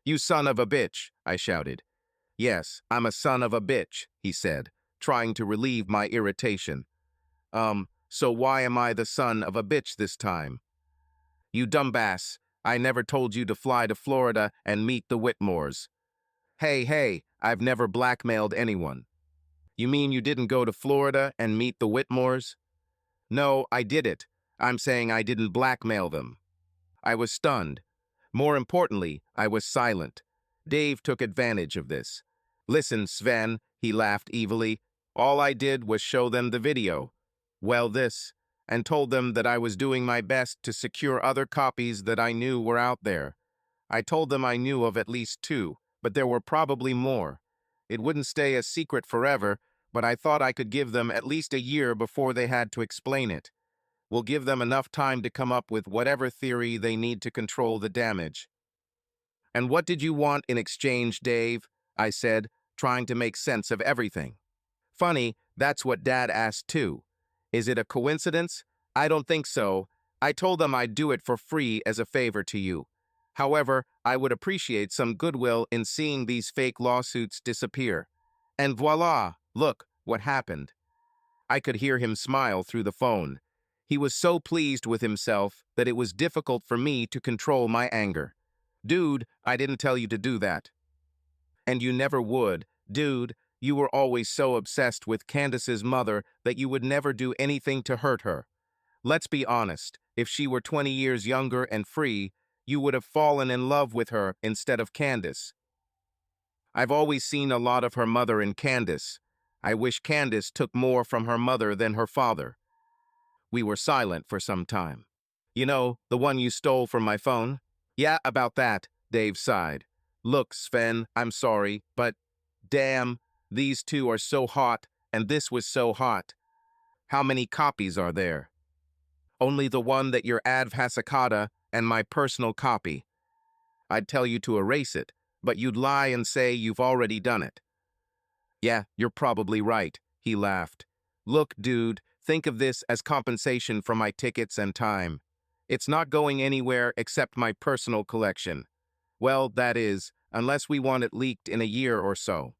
"You son of a bitch," I shouted. "Yes, I'm a son of a bitch," he said, trying to relieve my irritation. So why am I the son of a bitch this time? You dumbass, I never told you to fly to Florida and meet the Whitmores. Hey, I've never blackmailed anyone. You mean you didn't go to Florida and meet the Whitmores? No, I did it. I'm saying I didn't blackmail them. I was stunned. More importantly, I was silent. Dave took advantage of this. Listen, Sven, he laughed evilly. All I did was show them the video. Well, and told them that I was doing my best to secure other copies that I knew were out there. I told them I knew of at least 2, but there were probably more. It wouldn't stay a secret forever, but I thought I could give them at least a year before they had to explain it. We'll give them enough time to come up with whatever theory they need to control the damage. And what did you want in exchange, Dave? I said, trying to make sense of everything. Funny, that's what Dad asked too. Is it a coincidence? I don't think so. I told them I'd do it for free as a favor to you. However, I would appreciate some goodwill in seeing these fake lawsuits disappear. And voila, look what happened. I could hear him smile through the phone. He was so pleased with himself that it was difficult for me to control my anger. Dude, I didn't tell you to do that. And you never would. Dude, you were always so obsessed with Candace's mother that you would never do anything to hurt her. Let's be honest, if she were 20 years younger and free, you would have fallen in love with her instead of Candace. I've always seen a lot of her mother in Candace. I wish Candace took more from her mother than her father. We were silent for some time. You know, the one you stole from my phone? Yeah, about that, Dave sighed. Look, Sven, I'm sorry, but damn, these two are so hot, and this was so hot. How many copies are there? Only the one that your adv hasakata and my personal copy. I'd tell you to erase it, but you'd lie and say you've already done it. Yeah, you're probably right, he laughed. Look, dude, think of this as compensation for my tickets and time. It's not going anywhere except my personal collection. Well, that is, unless we want it leaked in a year or so.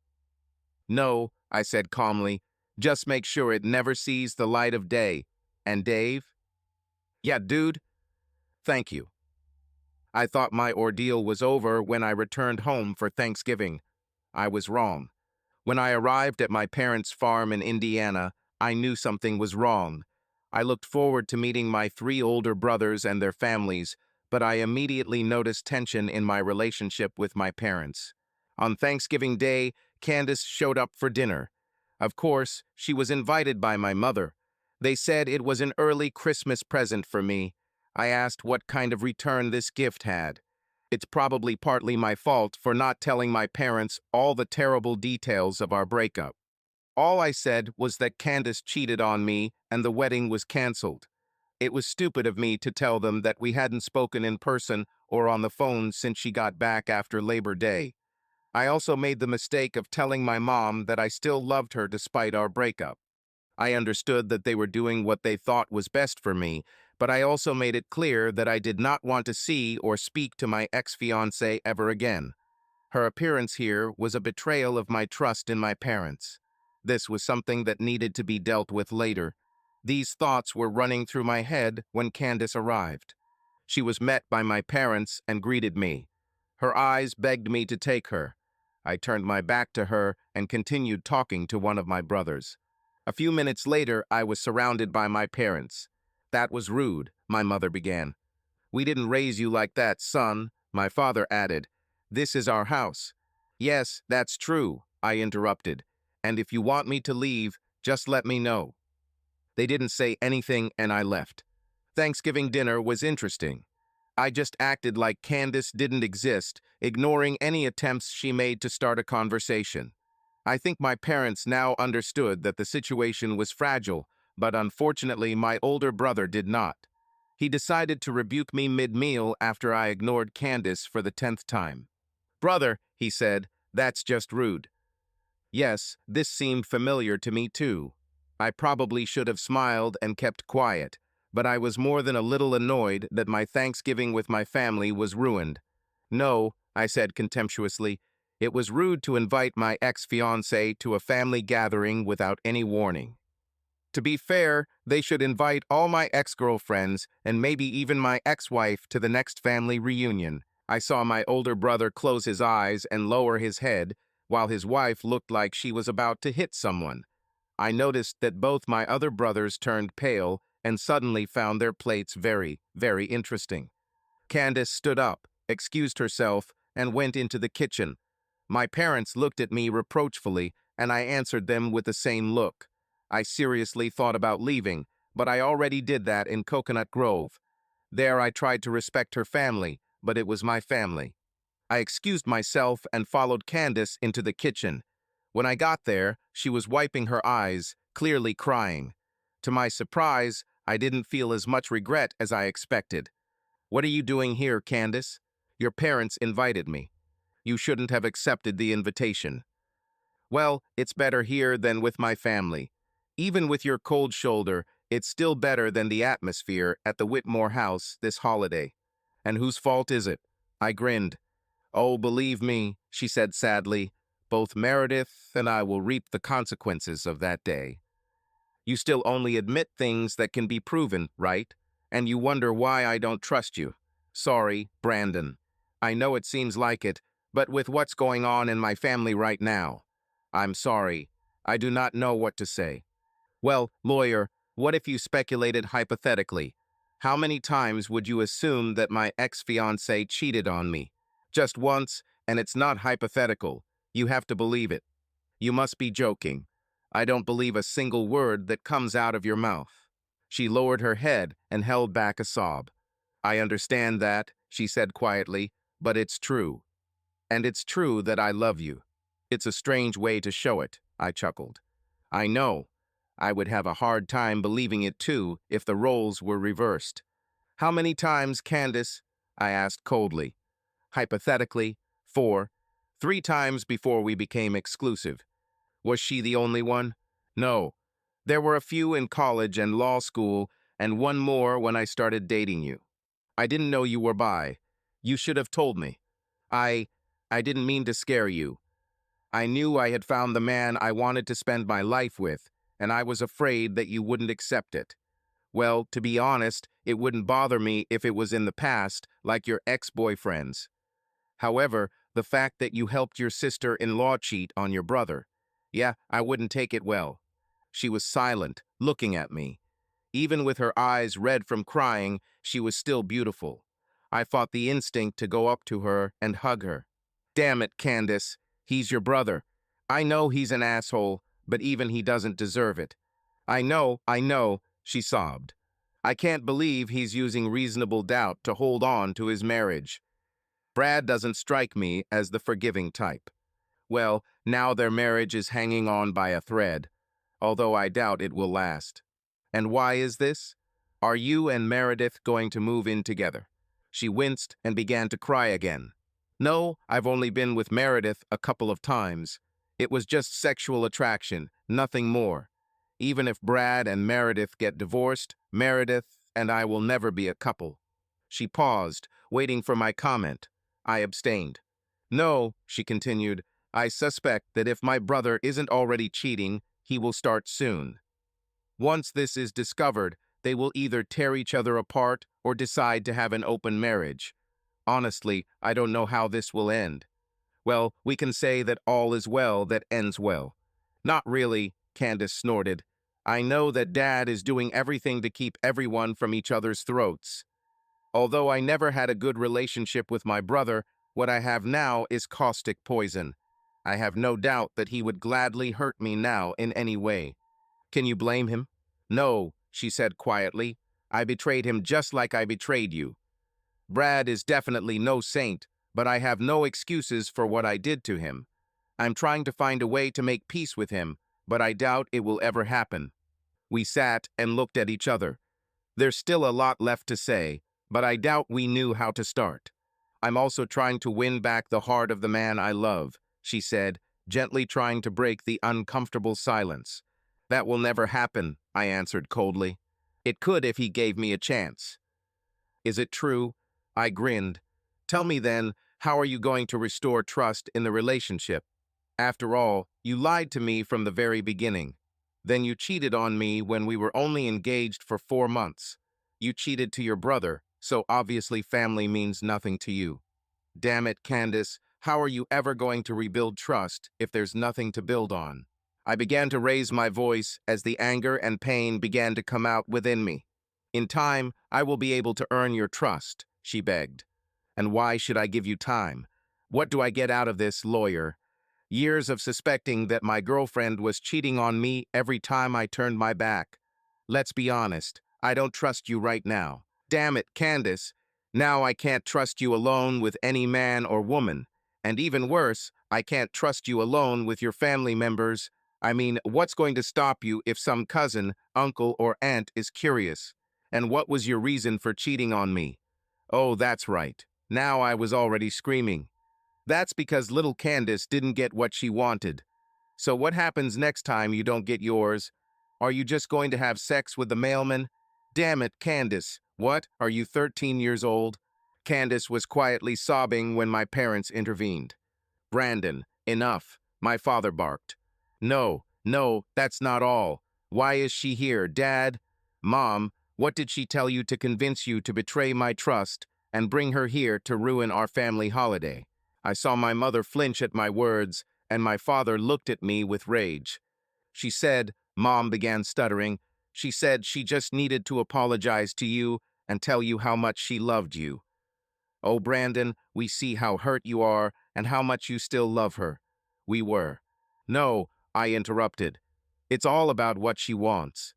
No, I said calmly, just make sure it never sees the light of day. And Dave? Yeah, dude. Thank you. I thought my ordeal was over when I returned home for Thanksgiving. I was wrong. When I arrived at my parents' farm in Indiana, I knew something was wrong. I looked forward to meeting my three older brothers and their families, but I immediately noticed tension in my relationship with my parents. On Thanksgiving Day, Candace showed up for dinner. Of course, she was invited by my mother. They said it was an early Christmas present for me. I asked what kind of return this gift had. It's probably partly my fault for not telling my parents all the terrible details of our breakup. All I said was that Candace cheated on me and the wedding was canceled. It was stupid of me to tell them that we hadn't spoken in person or on the phone since she got back after Labor Day. I also made the mistake of telling my mom that I still loved her despite our breakup. I understood that they were doing what they thought was best for me, but I also made it clear that I did not want to see or speak to my ex-fiancée ever again. Her appearance here was a betrayal of my trust in my parents. This was something that needed to be dealt with later. These thoughts were running through my head when Candace arrived. She was met by my parents and greeted me. Her eyes begged me to take her. I turned my back to her and continued talking to one of my brothers. A few minutes later, I was surrounded by my parents. "That was rude," my mother began. "We didn't raise you like that, son," my father added. "This is our house." "Yes, that's true," I interrupted. "And if you want me to leave, just let me know." They didn't say anything and I left. Thanksgiving dinner was interesting. I just acted like Candace didn't exist, ignoring any attempts she made to start a conversation. I think my parents now understood that the situation was fragile, but unfortunately my older brother did not. He decided to rebuke me mid-meal after I ignored Candace for the 10th time. "Brother," he said, "that's just rude." Yes, this seemed familiar to me too. I probably should have smiled and kept quiet, but I was more than a little annoyed that my Thanksgiving with my family was ruined. "No," I said contemptuously, "it was rude to invite my ex-fiancée to a family gathering without any warning. To be fair, they should invite all my ex-girlfriends and maybe even my ex-wife to the next family reunion." I saw my older brother close his eyes and lower his head, while his wife looked like she was about to hit someone. I noticed that both my other brothers turned pale and suddenly found their plates very, very interesting. Candace stood up, excused herself, and went into the kitchen. My parents looked at me reproachfully, and I answered them with the same look. I seriously thought about leaving, but I already did that in Coconut Grove. There I tried to respect her family, but it was my family. I excused myself and followed Candace into the kitchen. When I got there, she was wiping her eyes, clearly crying. To my surprise, I didn't feel as much regret as I expected. "What are you doing here, Candace? Your parents invited me. You shouldn't have accepted the invitation." "Well, it's better here than with my family. Even with your cold shoulder, it's still better than the atmosphere at the Whitmore house this holiday." "And whose fault is it?" I grinned. "Oh, believe me," she said sadly, "both Meredith and I will reap the consequences of that day." "You still only admit things that can be proven, right? And you wonder why I don't trust you." "Sorry, Brandon. I know it seems like it, but with what's going on in my family right now, I'm sorry. I do not know what to say." "Well, lawyer, what if you speculated hypothetically? How many times would you assume that my ex-fiancée cheated on me? Just once, and it's not hypothetical. You have to believe it." "You must be joking. I don't believe a single word that comes out of your mouth." She lowered her head and held back a sob. "I understand that," she said quietly, "but it's true. And it's true that I love you." "It's a strange way to show it," I chuckled. "I know. I would have a hard time believing it too if the roles were reversed." "How many times, Candace?" I asked coldly. "Hypothetically, 4. 3 times before we became exclusive." "Was she the only one?" "No. There were a few in college and law school, and one more when I started dating you." "I didn't know you were bi. You should have told me." I I didn't mean to scare you. I knew I had found the man I wanted to spend my life with, and I was afraid that you wouldn't accept it." "Well, to be honest, it wouldn't bother me if it was in the past, like your ex-boyfriends. However, the fact that you helped your sister-in-law cheat on your brother, Yeah, I wouldn't take it well. She was silent, looking at me. Even with her eyes red from crying, she was still beautiful. I fought the instinct to go up to her and hug her. Damn it, Candace. He's your brother. I know he's an asshole, but even he doesn't deserve it. I know, she sobbed. I can't believe he's using reasonable doubt to hold on to his marriage. Brad doesn't strike me as the forgiving type. Well, now their marriage is hanging on by a thread, although I doubt it will last. And why is this? Are you and Meredith going to move in together? She winced and began to cry again. No, I've only been with Meredith a couple of times. It was just sexual attraction, nothing more. Even if Brad and Meredith get divorced, Meredith and I will never be a couple. She paused, waiting for my comment. I abstained. No, she continued, I suspect that if my brother isn't already cheating, he will start soon. Once this is discovered, they will either tear each other apart or decide to have an open marriage. Honestly, I don't know how this will end. Well, we can say that all is well that ends well. Not really, Candace snorted. I know that Dad is doing everything to keep everyone from each other's throats. Although I never had a good relationship with my brother, what I have now is caustic poison. I have no doubt that he would gladly hurt me now in any way. Can you blame him? No, she said quietly. I betrayed him just like I betrayed you. Brad is definitely no saint, but I have no excuses for what I did to him. I'm trying to find a way to make peace with him, but I doubt it will ever happen. We sat and looked at each other. There's still a lot left to say, but I doubt we knew how to start. I'm also trying to win back the heart of the man I love, she said, gently trying to break the uncomfortable silence. That will never happen, I answered coldly. It could if he gave me a chance. Is it true? I grinned. Tell me then, how are you going to restore trust in the relationship? After all, you lied to me from the very beginning. Then you cheated on me when we were only engaged for 4 months. You cheated to your brother, so obviously family means nothing to you. Damn it, Candace, how are you ever going to rebuild trust if there's nothing to build on? I began to raise my voice as the anger and pain began to come out within me. In time, I will be able to earn your trust, she begged. And why should I give you time? What do I get out of this, lawyer? Years of suspecting that my girlfriend was cheating on me every time I turned my back. Let's be honest, I don't trust you right now. Damn it, Candace. Now I can't trust you alone with any man or woman. And even worse, I can't trust you alone with your family members. I mean, what's going to stop you if some cousin, uncle, or aunt is curious? And what was your reason for cheating on me? Oh, that's right. Now I was already screaming. That's because little Candace didn't get what she wanted. So what happens next time you don't get yours? Are you just going to have sex with the mailman? Damn it, Candace. What? Are you 13 years old? Candace was quietly sobbing when my parents intervened. Brandon, enough, my father barked. No, that's not all. Why is she here, Dad? Mom, what did she tell you to convince you to betray my trust and bring her here to ruin our family holiday? I saw my mother flinch at my words, and my father looked at me with rage. She said, Mom began stuttering, she said she just needed to apologize to you and tell you how much she loved you. Oh, Brandon, we see how hurt you are and how much you still love her. We were. No, I interrupted. It's all about what she wants.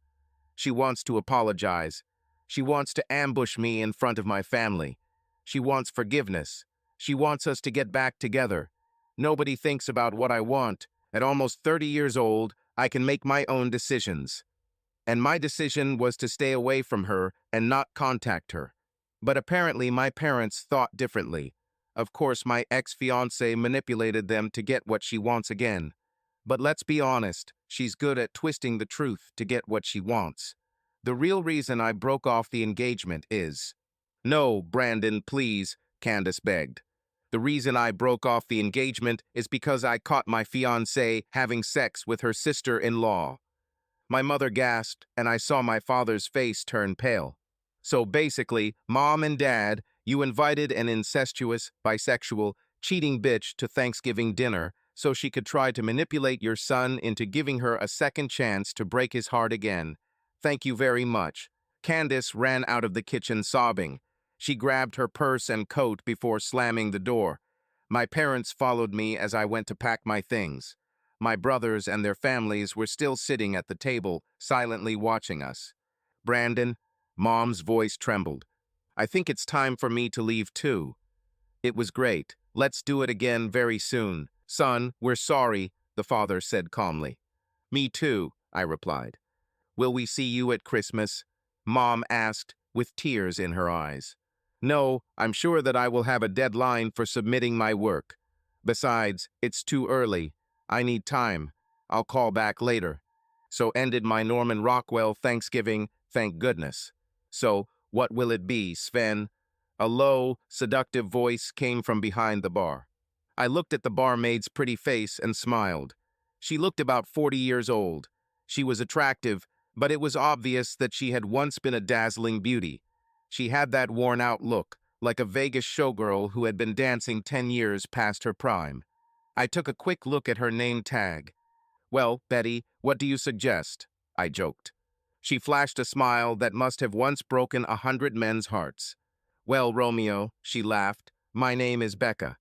She wants to apologize. She wants to ambush me in front of my family. She wants forgiveness. She wants us to get back together. Nobody thinks about what I want. At almost 30 years old, I can make my own decisions. And my decision was to stay away from her and not contact her. But apparently my parents thought differently. Of course, my ex-fiancée manipulated them to get what she wants again. But let's be honest, she's good at twisting the truth to get what she wants. The real reason I broke off the engagement is... No, Brandon, please, Candace begged. The reason I broke off the engagement is because I caught my fiancée having sex with her sister-in-law. My mother gasped, and I saw my father's face turn pale. So basically, Mom and Dad, you invited an incestuous, bisexual, cheating bitch to Thanksgiving dinner so she could try to manipulate your son into giving her a second chance to break his heart again. Thank you very much. Candace ran out of the kitchen sobbing. She grabbed her purse and coat before slamming the door. My parents followed me as I went to pack my things. My brothers and their families were still sitting at the table, silently watching us. Brandon, Mom's voice trembled. I think it's time for me to leave too. It was great. Let's do it again very soon. Son, we're sorry, the father said calmly. Me too, I replied. Will we see you at Christmas? Mom asked, with tears in her eyes. No, I'm sure that I will have a deadline for submitting my work. Besides, it's too early. I need time. I'll call back later. So ended my Norman Rockwell Thanksgiving, thank goodness. So, what will it be, Sven? A low, seductive voice came from behind the bar. I looked at the barmaid's pretty face and smiled. She looked about 40 years old. She was attractive, but it was obvious that she had once been a dazzling beauty. She had that worn-out look, like a Vegas showgirl who had been dancing 10 years past her prime. I took a quick look at her name tag. Well, Betty, what do you suggest? I joked. She flashed a smile that must have once broken 100 men's hearts. Well, Romeo, she laughed, my name is Becca.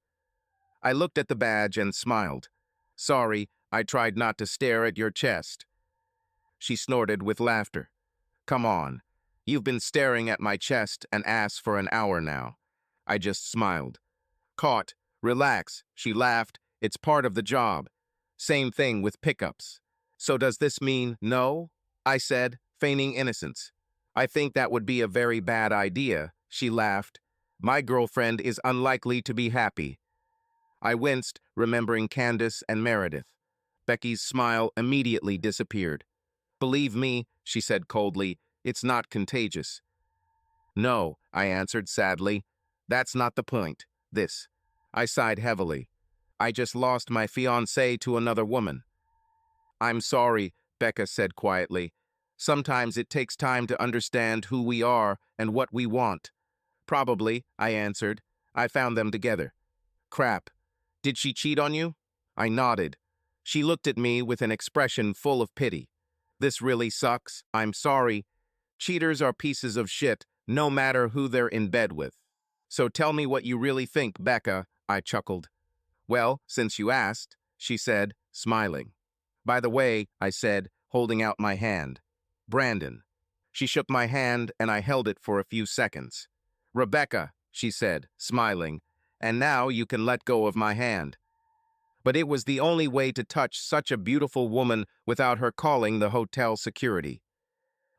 I looked at the badge and smiled. Sorry, I tried not to stare at your chest. She snorted with laughter. Come on. You've been staring at my chest and ass for an hour now. I just smiled. Caught. Relax, she laughed. It's part of the job. Same thing with pickups. So does this mean no? I said, feigning innocence. I think that would be a very bad idea, she laughed. My girlfriend is unlikely to be happy. I winced, remembering Candace and Meredith. Becky's smile immediately disappeared. Believe me, she said coldly, it's not contagious. No, I answered sadly. That's not the point. This. I sighed heavily. I just lost my fiancée to another woman. I'm sorry, Becca said quietly. Sometimes it takes time to understand who we are and what we want. Probably, I answered. I found them together. Crap. Did she cheat on you? I nodded. She looked at me with an expression full of pity. This really sucks. I'm sorry. Cheaters are pieces of shit, no matter who they're in bed with. So tell me what you really think, Becca, I chuckled. Well, since you asked, she said, smiling. By the way, I said, holding out my hand. Brandon. She shook my hand and I held it for a few seconds. Rebecca, she said, smiling, and now you can let go of my hand. But it was the only way to touch such a beautiful woman without her calling the hotel security.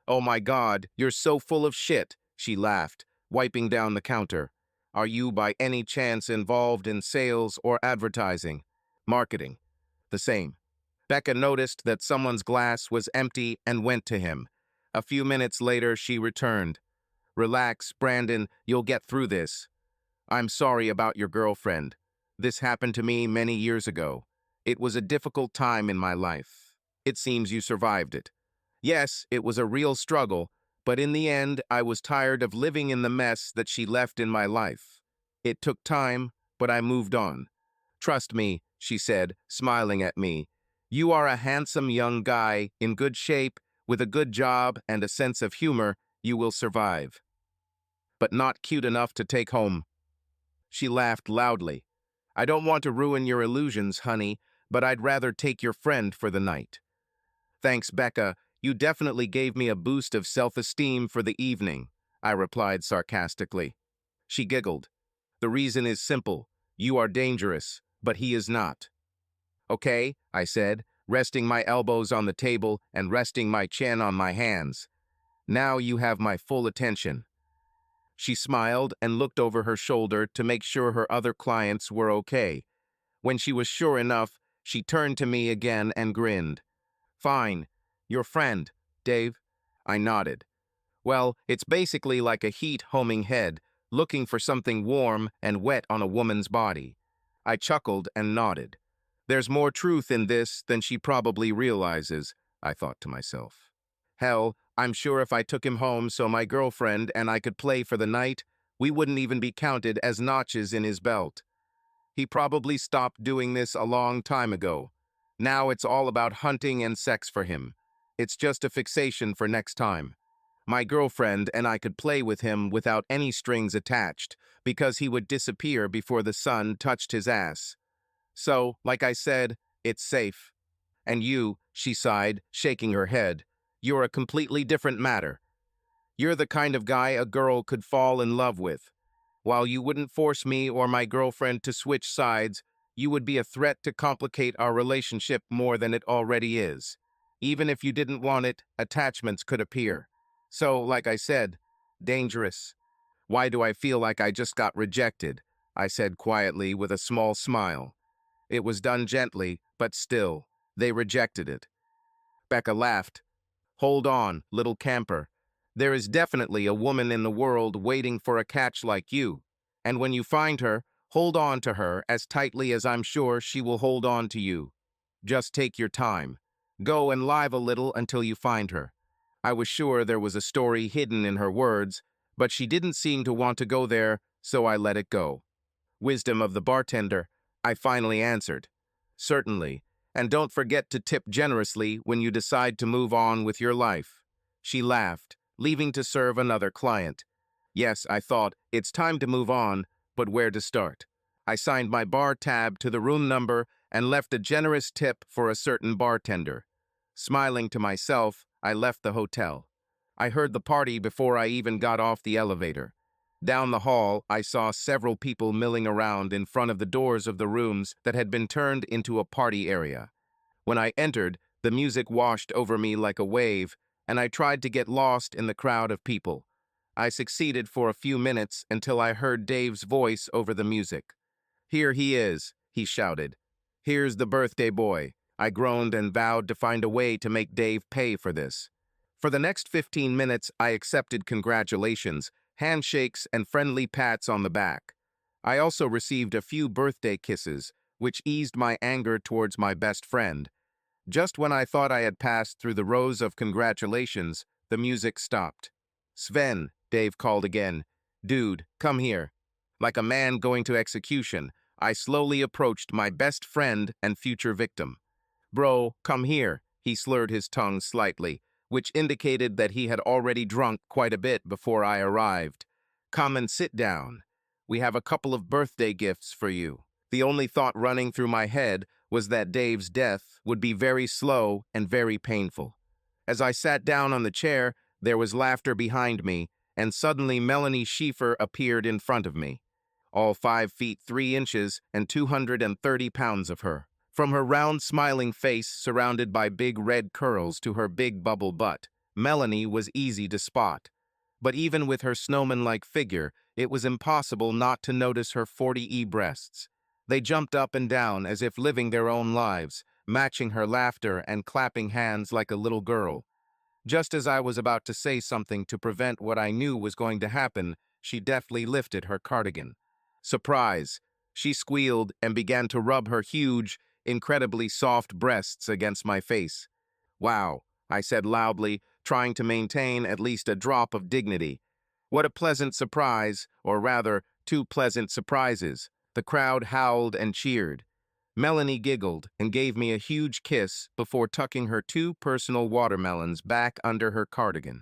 Oh my God, you're so full of shit, she laughed, wiping down the counter. Are you by any chance involved in sales or advertising? Marketing. The same. Becca noticed that someone's glass was empty and went to him. A few minutes later, she returned. Relax, Brandon, you'll get through this. I'm sorry about your girlfriend. This happened to me many years ago. It was a difficult time in my life. It seems you survived it. Yes, it was a real struggle, but in the end, I was tired of living in the mess that she left in my life. It took time, but I moved on. Trust me, she said, smiling at me. You are a handsome young guy, in good shape, with a good job and a sense of humor. You will survive. But not cute enough to take home. She laughed loudly. I don't want to ruin your illusions, honey, but I'd rather take your friend for the night. Thanks, Becca. You definitely gave me a boost of self-esteem for the evening, I replied sarcastically. She giggled. The reason is simple. You are dangerous, but he is not. Okay, I said, resting my elbows on the table and resting my chin on my hands. Now you have my full attention. She smiled and looked over her shoulder to make sure her other clients were okay. When she was sure enough, she turned to me again and grinned. Fine. Your friend, Dave? I nodded. Well, it's basically like a heat-homing head, looking for something warm and wet on a woman's body. I chuckled and nodded. There's more truth in this than she probably realizes, I thought to myself. Hell, I'm sure if I took him home so my girlfriend and I could play for the night, we wouldn't even be counted as notches in his belt. He probably stopped doing this a long time ago. Now it's all about hunting and sex for him. It's just a fixation for next time. My girlfriend and I could play with him without any strings attached, because he would disappear before the sun touched his ass. So, like I said, it's safe. And you, she sighed, shaking her head, you're a completely different matter. You're the kind of guy a girl could fall in love with. While you wouldn't force me or my girlfriend to switch sides, you would be a threat to complicate our relationship more than it already is. Even if you didn't want it, attachments could appear. So, like I said, dangerous. Why do I feel like I just got rejected? I said quietly with a small smile. It was done gently, but still, they rejected it. Becca laughed. Hold on, little camper. There is definitely a woman in the world waiting for a catch like you. And when you find her, hold on to her as tightly as I'm sure she will hold on to you. Just take your time. Go and live a little until you find her. I was sure there was a story hidden in her words, but she didn't seem to want to go there, so I let it go. Wisdom of the bartender, I finally answered. Certainly, and don't forget to tip generously when you decide to move on with your life. She laughed, leaving to serve another client. Yes, I thought, it's time to move on, but where to start? I signed my bar tab to the room number and left a generous tip for a certain bartender. Smiling to myself, I left the hotel. I heard the party before I even got off the elevator. Down the hall, I saw several people milling around in front of the doors of the rooms that had been turned into a party area. When I entered, the music washed over me like a wave, and I tried to get lost in the crowd of people. I succeeded for a few minutes until I heard Dave's voice over the music. Here he is, he shouted. Here's the birthday boy. I groaned and vowed to find a way to make Dave pay for this. For the next 15 minutes, I accepted congratulations, handshakes, and friendly pats on the back. I also received a few birthday kisses, which eased my anger towards my best friend. Just when I thought I had passed through the rows of congratulations, the music stopped. Sven, Dave called again. Dude, come here. Like a man going to execution, I slowly approached my best friend and future victim. Bro, come here, he slurred his tongue slightly, which indicated that he had already drunk quite a bit before I arrived. Come and sit down. We have a couple of birthday gifts for you. The only thought running through my head was that Dave's death would be very slow and very painful. As I sat down on the chair, there was laughter behind me, and suddenly Melanie Schieffer appeared in front of me. All 5 feet 3 inches and 230 pounds of her. From her round, smiling face surrounded by big red curls to her big bubble butt, Melanie was easy to spot. But even with her snowman-like figure, it was impossible not to notice her 40E breasts. They jumped up and down as if living their own lives, matching her laughter and clapping hands like a little girl. Just as I was about to say something to prevent what I knew was going to happen, she deftly lifted her cardigan. Surprise! She squealed and began to rub her huge, incredibly soft breasts against my face. Wow, I said loudly, trying to maintain at least a drop of dignity. What a pleasant surprise, or rather, 2 pleasant surprises. The crowd howled and cheered. Melanie giggled and gave me a huge kiss before tucking her 2 personal watermelons back under her cardigan.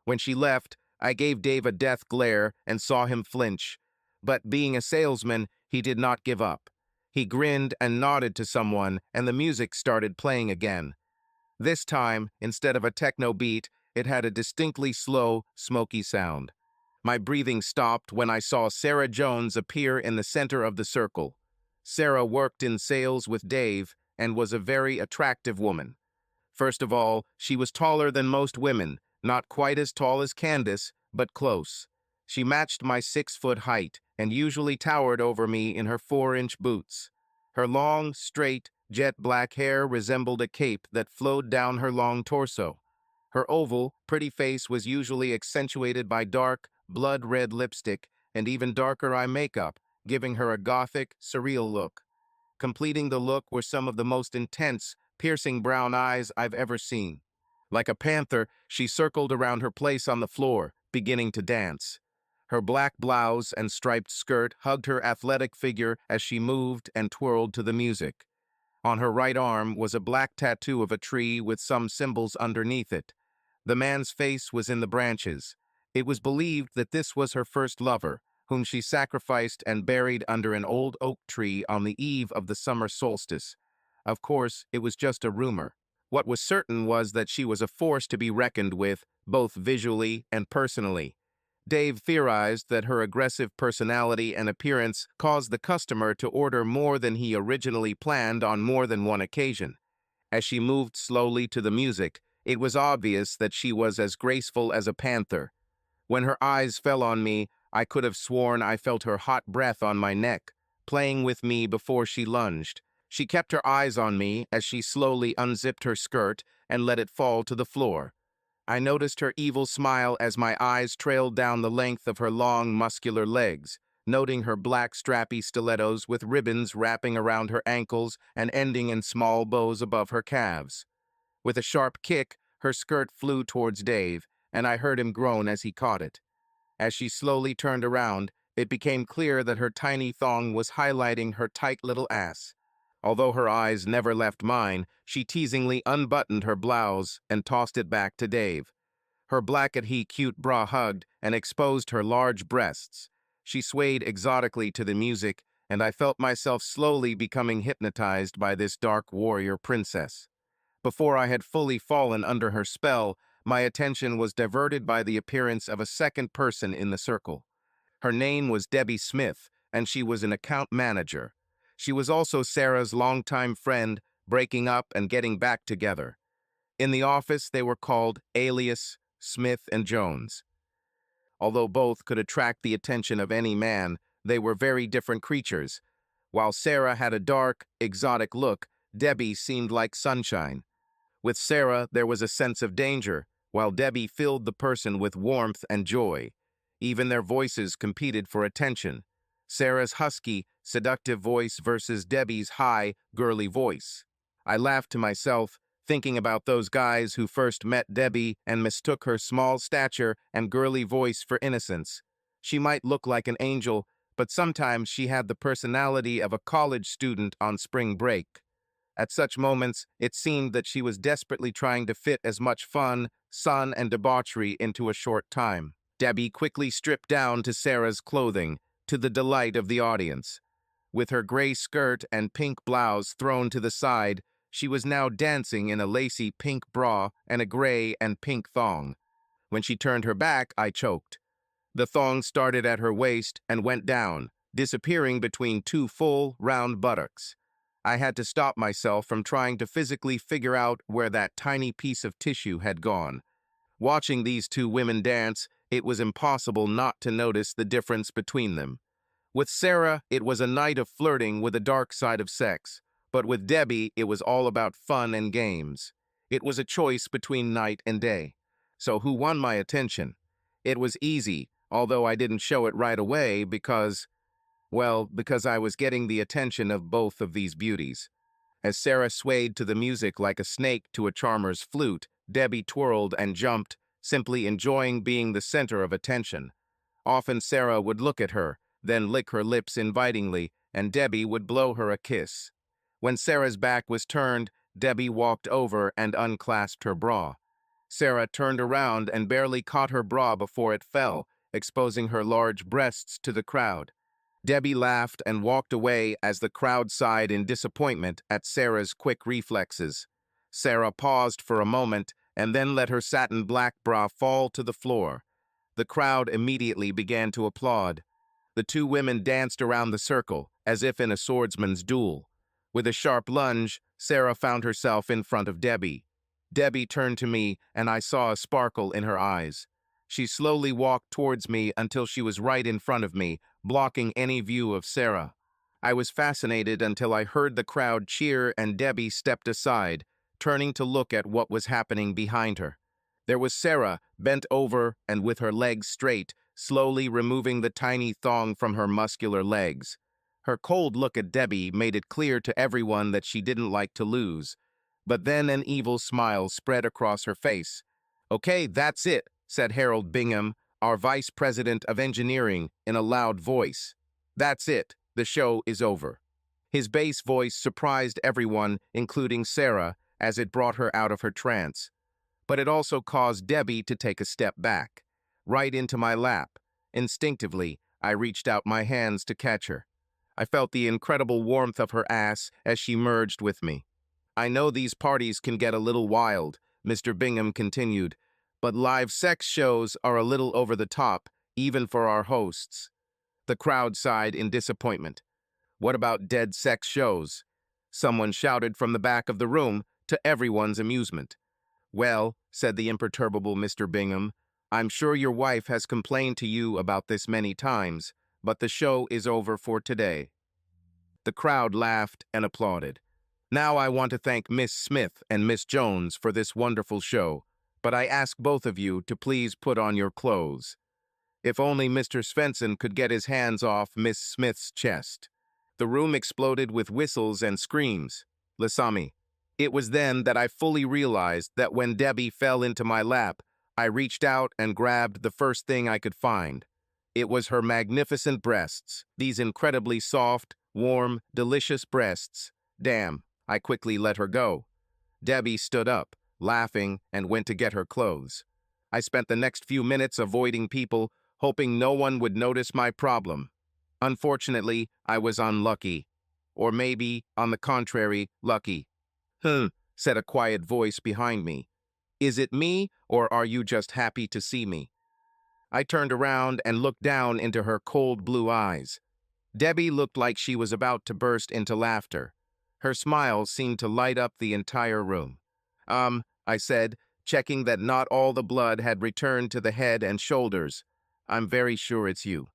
When she left, I gave Dave a death glare and saw him flinch. But being a salesman, he did not give up. He grinned and nodded to someone, and the music started playing again. This time, instead of a techno beat, it had a distinctly slow, smoky sound. My breathing stopped when I saw Sarah Jones appear in the center of the circle. Sarah worked in sales with Dave and was a very attractive woman. First of all, she was taller than most women, not quite as tall as Candace, but close. She matched my 6-foot height and usually towered over me in her 4-inch boots. Her long, straight, jet black hair resembled a cape that flowed down her long torso. Her oval, pretty face was usually accentuated by dark, blood-red lipstick and even darker eye makeup, giving her a gothic, surreal look. Completing the look were some of the most intense, piercing brown eyes I've ever seen. Like a panther, she circled around her place on the floor, beginning to dance. Her black blouse and striped skirt hugged her athletic figure as she moved and twirled to the music. On her right arm was a black tattoo of a tree with some symbols underneath it. The man's face was in the branches. It was believed that this was her first lover, whom she sacrificed and buried under an old oak tree on the eve of the summer solstice. Of course, it was just a rumor. What was certain was that she was a force to be reckoned with, both visually and personally. Dave theorized that her aggressive personality and appearance caused the customer to order more than he originally planned on more than one occasion. As she moved slowly to the music, it was obvious that she was as graceful as a panther. When her eyes fell on me, I could have sworn I felt her hot breath on my neck, playing with me before she lunged. She kept her eyes on me as she slowly unzipped her skirt and let it fall to the floor. I noticed her evil smile as my eyes trailed down the length of her long, muscular legs, noting her black strappy stilettos with ribbons wrapping around her ankles and ending in small bows above her calves. With a sharp kick, her skirt flew towards Dave, and I heard him groan as he caught it. As she slowly turned around, it became clear that her tiny thong was highlighting her tight little ass. Although her eyes never left mine, she teasingly unbuttoned her blouse and tossed it back to Dave. Her black-and-he cute bra hugged and exposed her large breasts. She swayed exotically to the music, and I felt myself slowly becoming hypnotized by this dark warrior princess. Before I had fully fallen under her spell, my attention was diverted by the appearance of a second person in the circle. Her name was Debbie Smith, and she was an account manager. She was also Sarah's longtime friend, breaking up and getting back together. In the office, they were called Alias, Smith, and Jones. Although both could attract the attention of any man, they were very different creatures. While Sarah had a dark, exotic look, Debbie seemed like sunshine. With Sarah, there was a sense of danger, while Debbie filled the person with warmth and joy. Even their voices competed for attention. Sarah's husky, seductive voice versus Debbie's high, girly voice. I laughed to myself, thinking about those guys who first met Debbie and mistook her small stature and girly voice for innocence. She might look like an angel, but sometimes she had the personality of a college student on spring break. At such moments, it seemed that she was desperately trying to fit as much fun, sun, and debauchery into a short time. Debbie quickly stripped down to Sarah's clothing, to the delight of the audience. With her gray skirt and pink blouse thrown to the side, she was now dancing in a lacy pink bra and a gray and pink thong. When she turned her back, I choked. The thong started at her waist and went down, disappearing between two full, round buttocks. I had to stop myself from trying to physically figure out where that tiny piece of tissue had gone. Watching these two women dance, it was impossible not to notice the difference between them. With Sarah, it was a night of flirting with the dark side of sex, but with Debbie, it was all about fun and games. It was a choice between night and day. So who won my attention? It was easy, although I didn't show it right away because I was getting the attention of both of these beauties. As Sarah swayed to the music like a snake to a charmer's flute, Debbie twirled and jumped, simply enjoying being the center of attention. Often Sarah would look at her, then lick her lips invitingly, and Debbie would blow her a kiss. When Sarah's back was turned, Debbie walked over and unclasped her bra. Sarah turned around and barely caught her bra before it fell, exposing her large breasts to the crowd. Debbie laughed and walked away as the crowd sighed in disappointment at Sarah's quick reflexes. Sarah paused for a moment and then let her satin black bra fall to the floor. The crowd immediately began to applaud. The two women danced around the circle, as if in a swordsman's duel. With a sharp lunge, Sarah found herself in front of Debbie. Debbie turned to me, and I saw a sparkle in her eyes. She slowly walked towards me until she was right in front of me, blocking any view of Sarah. I was fascinated until I heard the crowd cheer and Debbie stepped aside, turning to look at what was happening behind her. There was Sarah, bent over and with her legs straight, slowly removing the tiny thong from her muscular legs. Her cold look at Debbie made it clear to everyone that she didn't like to lose. But then an evil smile spread across her face. "Okay, that's it," said Harold Bingham, our vice president of engineering, in a loud voice. That's it, the show is over. His bass voice surprised everyone, including Sarah, as it brought her out of her trance. But it also caused Debbie to take a step back, right into my lap. Instinctively, I reached out my hands to catch her. I felt the incredible warmth of her ass as she merged with me. I know these parties can get a little wild, Mr. Bingham continued, but live sex shows are a little over the top, even for our hosts. The crowd sighed in disappointment. What about dead sex shows? Someone shouted from the back of the room, to everyone's amusement. Well, said the imperturbable Mr. Bingham, I'm sure your wife has complained to you about this many times, but the show is over for today. The crowd laughed and applauded. Now I want to thank Miss Smith and Miss Jones for this wonderful show, but I ask both of you to please put on your clothes. If only Mr. Svensson could get his hands off Miss Smith's chest. The room exploded with whistles and screams. Lasami. It was then that I fully realized that when Debbie fell into my lap, I reached out and grabbed the first thing I could find. It was her magnificent breasts, these incredibly soft, warm, delicious breasts. Damn, I quickly let her go. Debbie stood up, laughing, and went to get her clothes. I spent the next few minutes avoiding people, hoping no one would notice my problem. Unfortunately, I was unlucky. Or maybe, on the contrary, lucky. Said a quiet voice behind me. Is it me, or are you just happy to see me? I turned around and looked down into her cold blue eyes. Debbie looked like she was about to burst into laughter. Her smile seemed to light up the entire room. I said, checking that not all the blood had returned to the head and shoulders. I'm very sure it's you.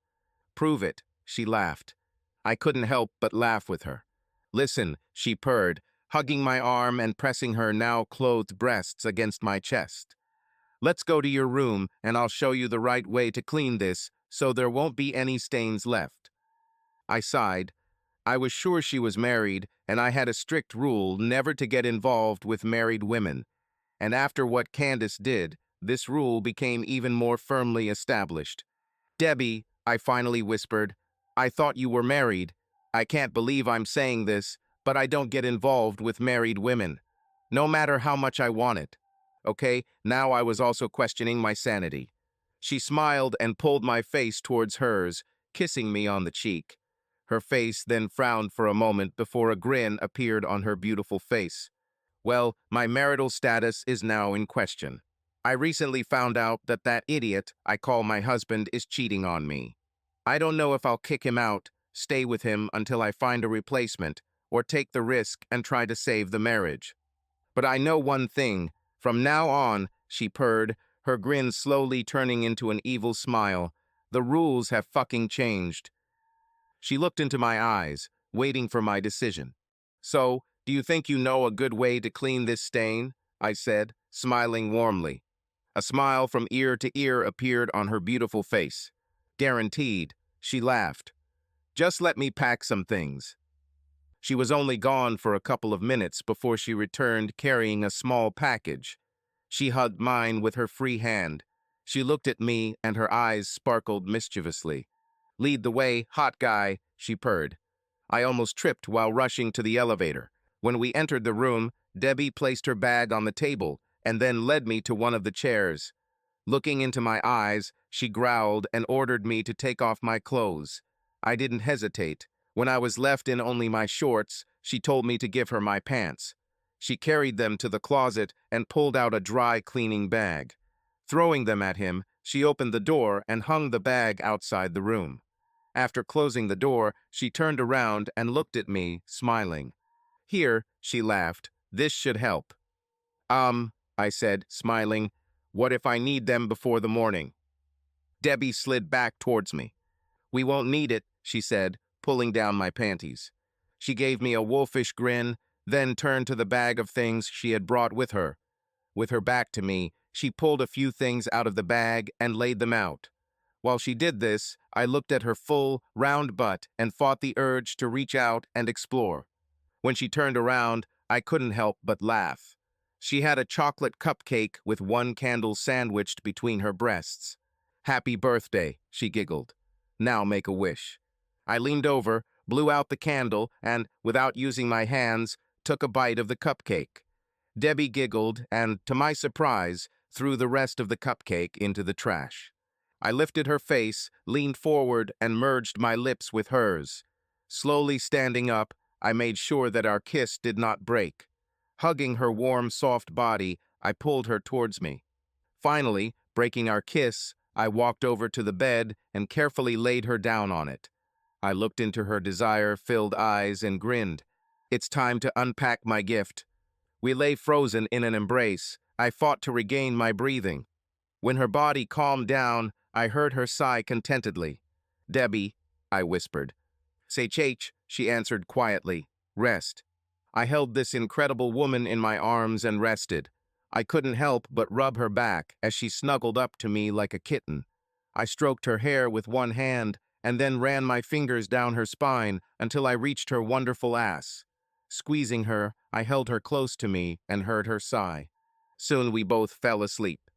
Prove it, she laughed. I couldn't help but laugh with her. Listen, she purred, hugging my arm and pressing her now clothed breasts against my chest. Let's go to your room and I'll show you the right way to clean this so there won't be any stains left. I sighed. I was sure she was married and I had a strict rule never to get involved with married women. And after what Candace did, this rule became even more firmly established. Debbie, I finally whispered, I thought you were married. I can't believe I'm saying this, but I don't get involved with married women, no matter how much I want it. Okay, now I was also questioning my sanity. She smiled and pulled my face towards hers, kissing me on the cheek. Her face then frowned for a moment before a grin appeared on her beautiful face. Well, my marital status is now in question. I recently found out that that idiot I call my husband is cheating on me. I don't know if I'll kick him out, stay with him until I find a replacement, or take the risk and try to save the marriage. But I know one thing. From now on, she purred, her grin slowly turning into an evil smile. The rules have fucking changed. She looked into my eyes, waiting for my decision. So, do you think you know a good way to clean this stain? I said, smiling warmly. A smile from ear to ear appeared on her beautiful face. Guaranteed, she laughed. Just let me pack some things. She was only gone for a couple of minutes before she returned carrying a small package. She hugged mine with her free hand. She looked at me and her eyes sparkled mischievously. Lead the way, hot guy, she purred. I almost tripped while rushing to the elevator. When we entered the room, Debbie placed her bag on the table and then led me to one of the chairs. Looking into my eyes, she growled and ordered me to take off my clothes. I didn't hesitate. When I was left in only my shorts, she told me to give her my pants. She carried them to the closet and pulled out a dry cleaning bag. Throwing them at him, she opened the door and hung the bag outside the room. After closing the door, she turned around and looked at me, smiling. Here, she laughed, this should help. I said, smiling, what if I need them before the morning? Debbie slid back towards me. We won't need it, she said, pulling down my panties. She gave me a wolfish grin, then turned to the bag of things she had brought with her. With her back to me, she pulled a few things out of the bag and laid them out. While she did this, I looked at her full, round butt and fought the urge to reach out and explore. When she turned around, I couldn't help but laugh. She had a chocolate cupcake with one candle sandwiched between her breasts. Happy birthday, she giggled. Now make a wish. I leaned over, blew out the candle, and, without using my hands, took a bite of the cupcake. Debbie giggled and, to my surprise, threw the rest of the cupcake into the trash. I lifted her face, leaned forward, and merged my lips with hers. Slowly standing up, I made sure that our kiss did not break. Hugging her warm, soft body, I pulled her towards me. Finally, breaking our kiss, I walked over to the bed and carefully laid her down on it. I looked into her desire-filled eyes and grinned. It's time to unpack my gift. We lay frozen in an embrace. I fought to regain my breathing. When her body calmed down, I heard her sigh contentedly. "Debbie," I whispered. "Say Chach," she answered quietly. "Rest." I held this incredible woman in my arms and rested. I couldn't help but rub her back as she snuggled up to me like a kitten. I stroked her hair with one hand and then ran my fingers down her spine until I reached her wonderful ass. Squeezing her, I held her close to me and heard her sigh. Soon we both fell asleep.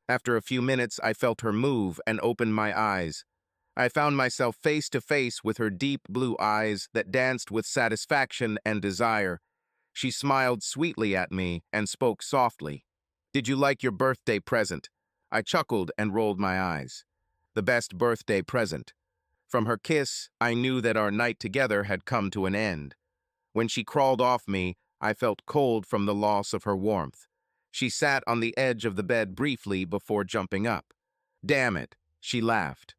After a few minutes, I felt her move and opened my eyes. I found myself face to face with her deep blue eyes that danced with satisfaction and desire. She smiled sweetly at me and spoke softly. "Did you like your birthday present?" I chuckled and rolled my eyes. The best birthday present. From her kiss, I knew that our night together had come to an end. When she crawled off me, I felt cold from the loss of her warmth. She sat on the edge of the bed briefly before jumping up. "Damn it," she laughed.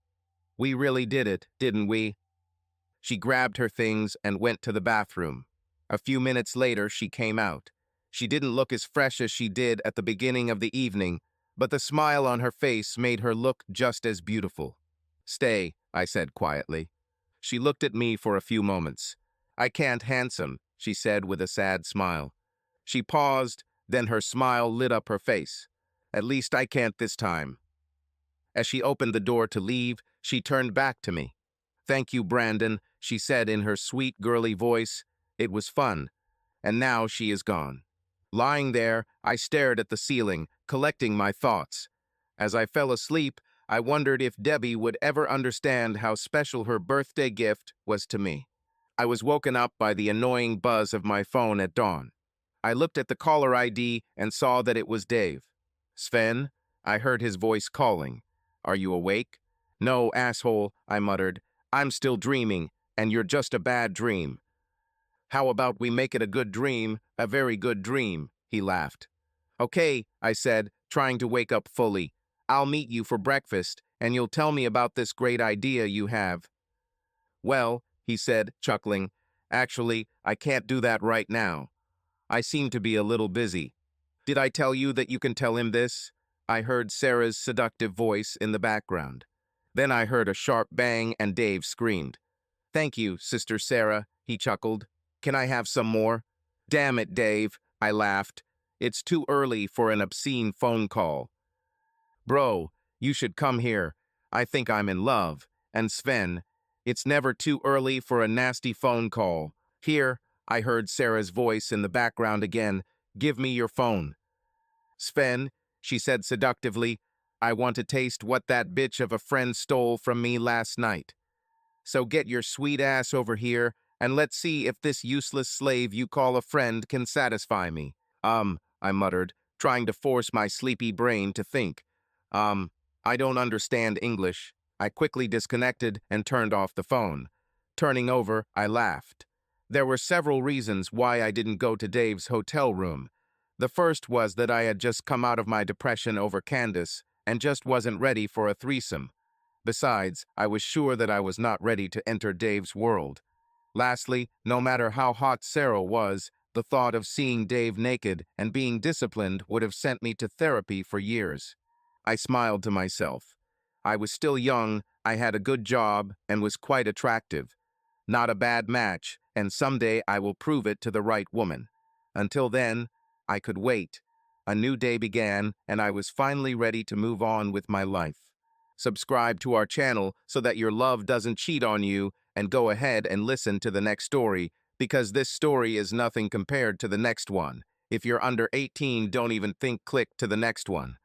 "We really did it, didn't we?" She grabbed her things and went to the bathroom. A few minutes later, she came out. She didn't look as fresh as she did at the beginning of the evening, but the smile on her face made her look just as beautiful. "Stay," I said quietly. She looked at me for a few moments. "I can't, handsome," she said with a sad smile. She paused, then her smile lit up her face. "At least I can't this time." As she opened the door to leave, she turned back to me. "Thank you, Brandon," she said in her sweet, girly voice. "It was fun." And now she is gone. Lying there, I stared at the ceiling, collecting my thoughts. As I fell asleep, I wondered if Debbie would ever understand how special her birthday gift was to me. I was woken up by the annoying buzz of my phone at dawn. I looked at the caller ID and saw that it was Dave. "Sven?" I heard his voice calling. "Are you awake?" "No, asshole," I muttered. "I'm still dreaming, and you're just a bad dream." "How about we make it a good dream, a very good dream?" he laughed. "Okay," I said, trying to wake up fully. "I'll meet you for breakfast, and you'll tell me about this great idea you have." "Well," he said, chuckling, "actually, I can't do that right now. I seem to be a little busy." "Did I tell you that you can tell him this?" I heard Sarah's seductive voice in the background. Then I heard a sharp bang and Dave screamed. "Thank you, Sister Sarah," he chuckled. "Can I have some more?" "Damn it, Dave," I laughed. "It's too early for an obscene phone call." "Bro, you should come here. I think I'm in love. And Sven, it's never too early for a nasty phone call. Here," I heard Sarah's voice in the background again. "Give me your phone." "Sven," she said seductively, "I want to taste what that bitch of a friend stole from me last night. So get your sweet ass over here, and let's see if this useless slave you call a friend can satisfy me." I muttered, trying to force my sleepy brain to think. I don't understand English." I quickly disconnected and turned off the phone. Turning over, I laughed. There were several reasons why I didn't go to Dave's hotel room. The first was that I had just come out of my depression over Candace and just wasn't ready for a threesome. Besides, I was sure that I was not ready to enter Dave's world. Lastly, no matter how hot Sarah was, the thought of seeing Dave naked and being disciplined would have sent me to therapy for years. I smiled to myself. I was still young, I had a good job, and was quite attractive. Not a bad match, and someday I will prove it to the right woman. Until then, I could wait. A new day began, and I was finally ready to move on with my life. Subscribe to our channel so that your love doesn't cheat on you, and go ahead and listen to the next story, because this story is nothing compared to the next one. If you're under 18, don't even think click to the next one.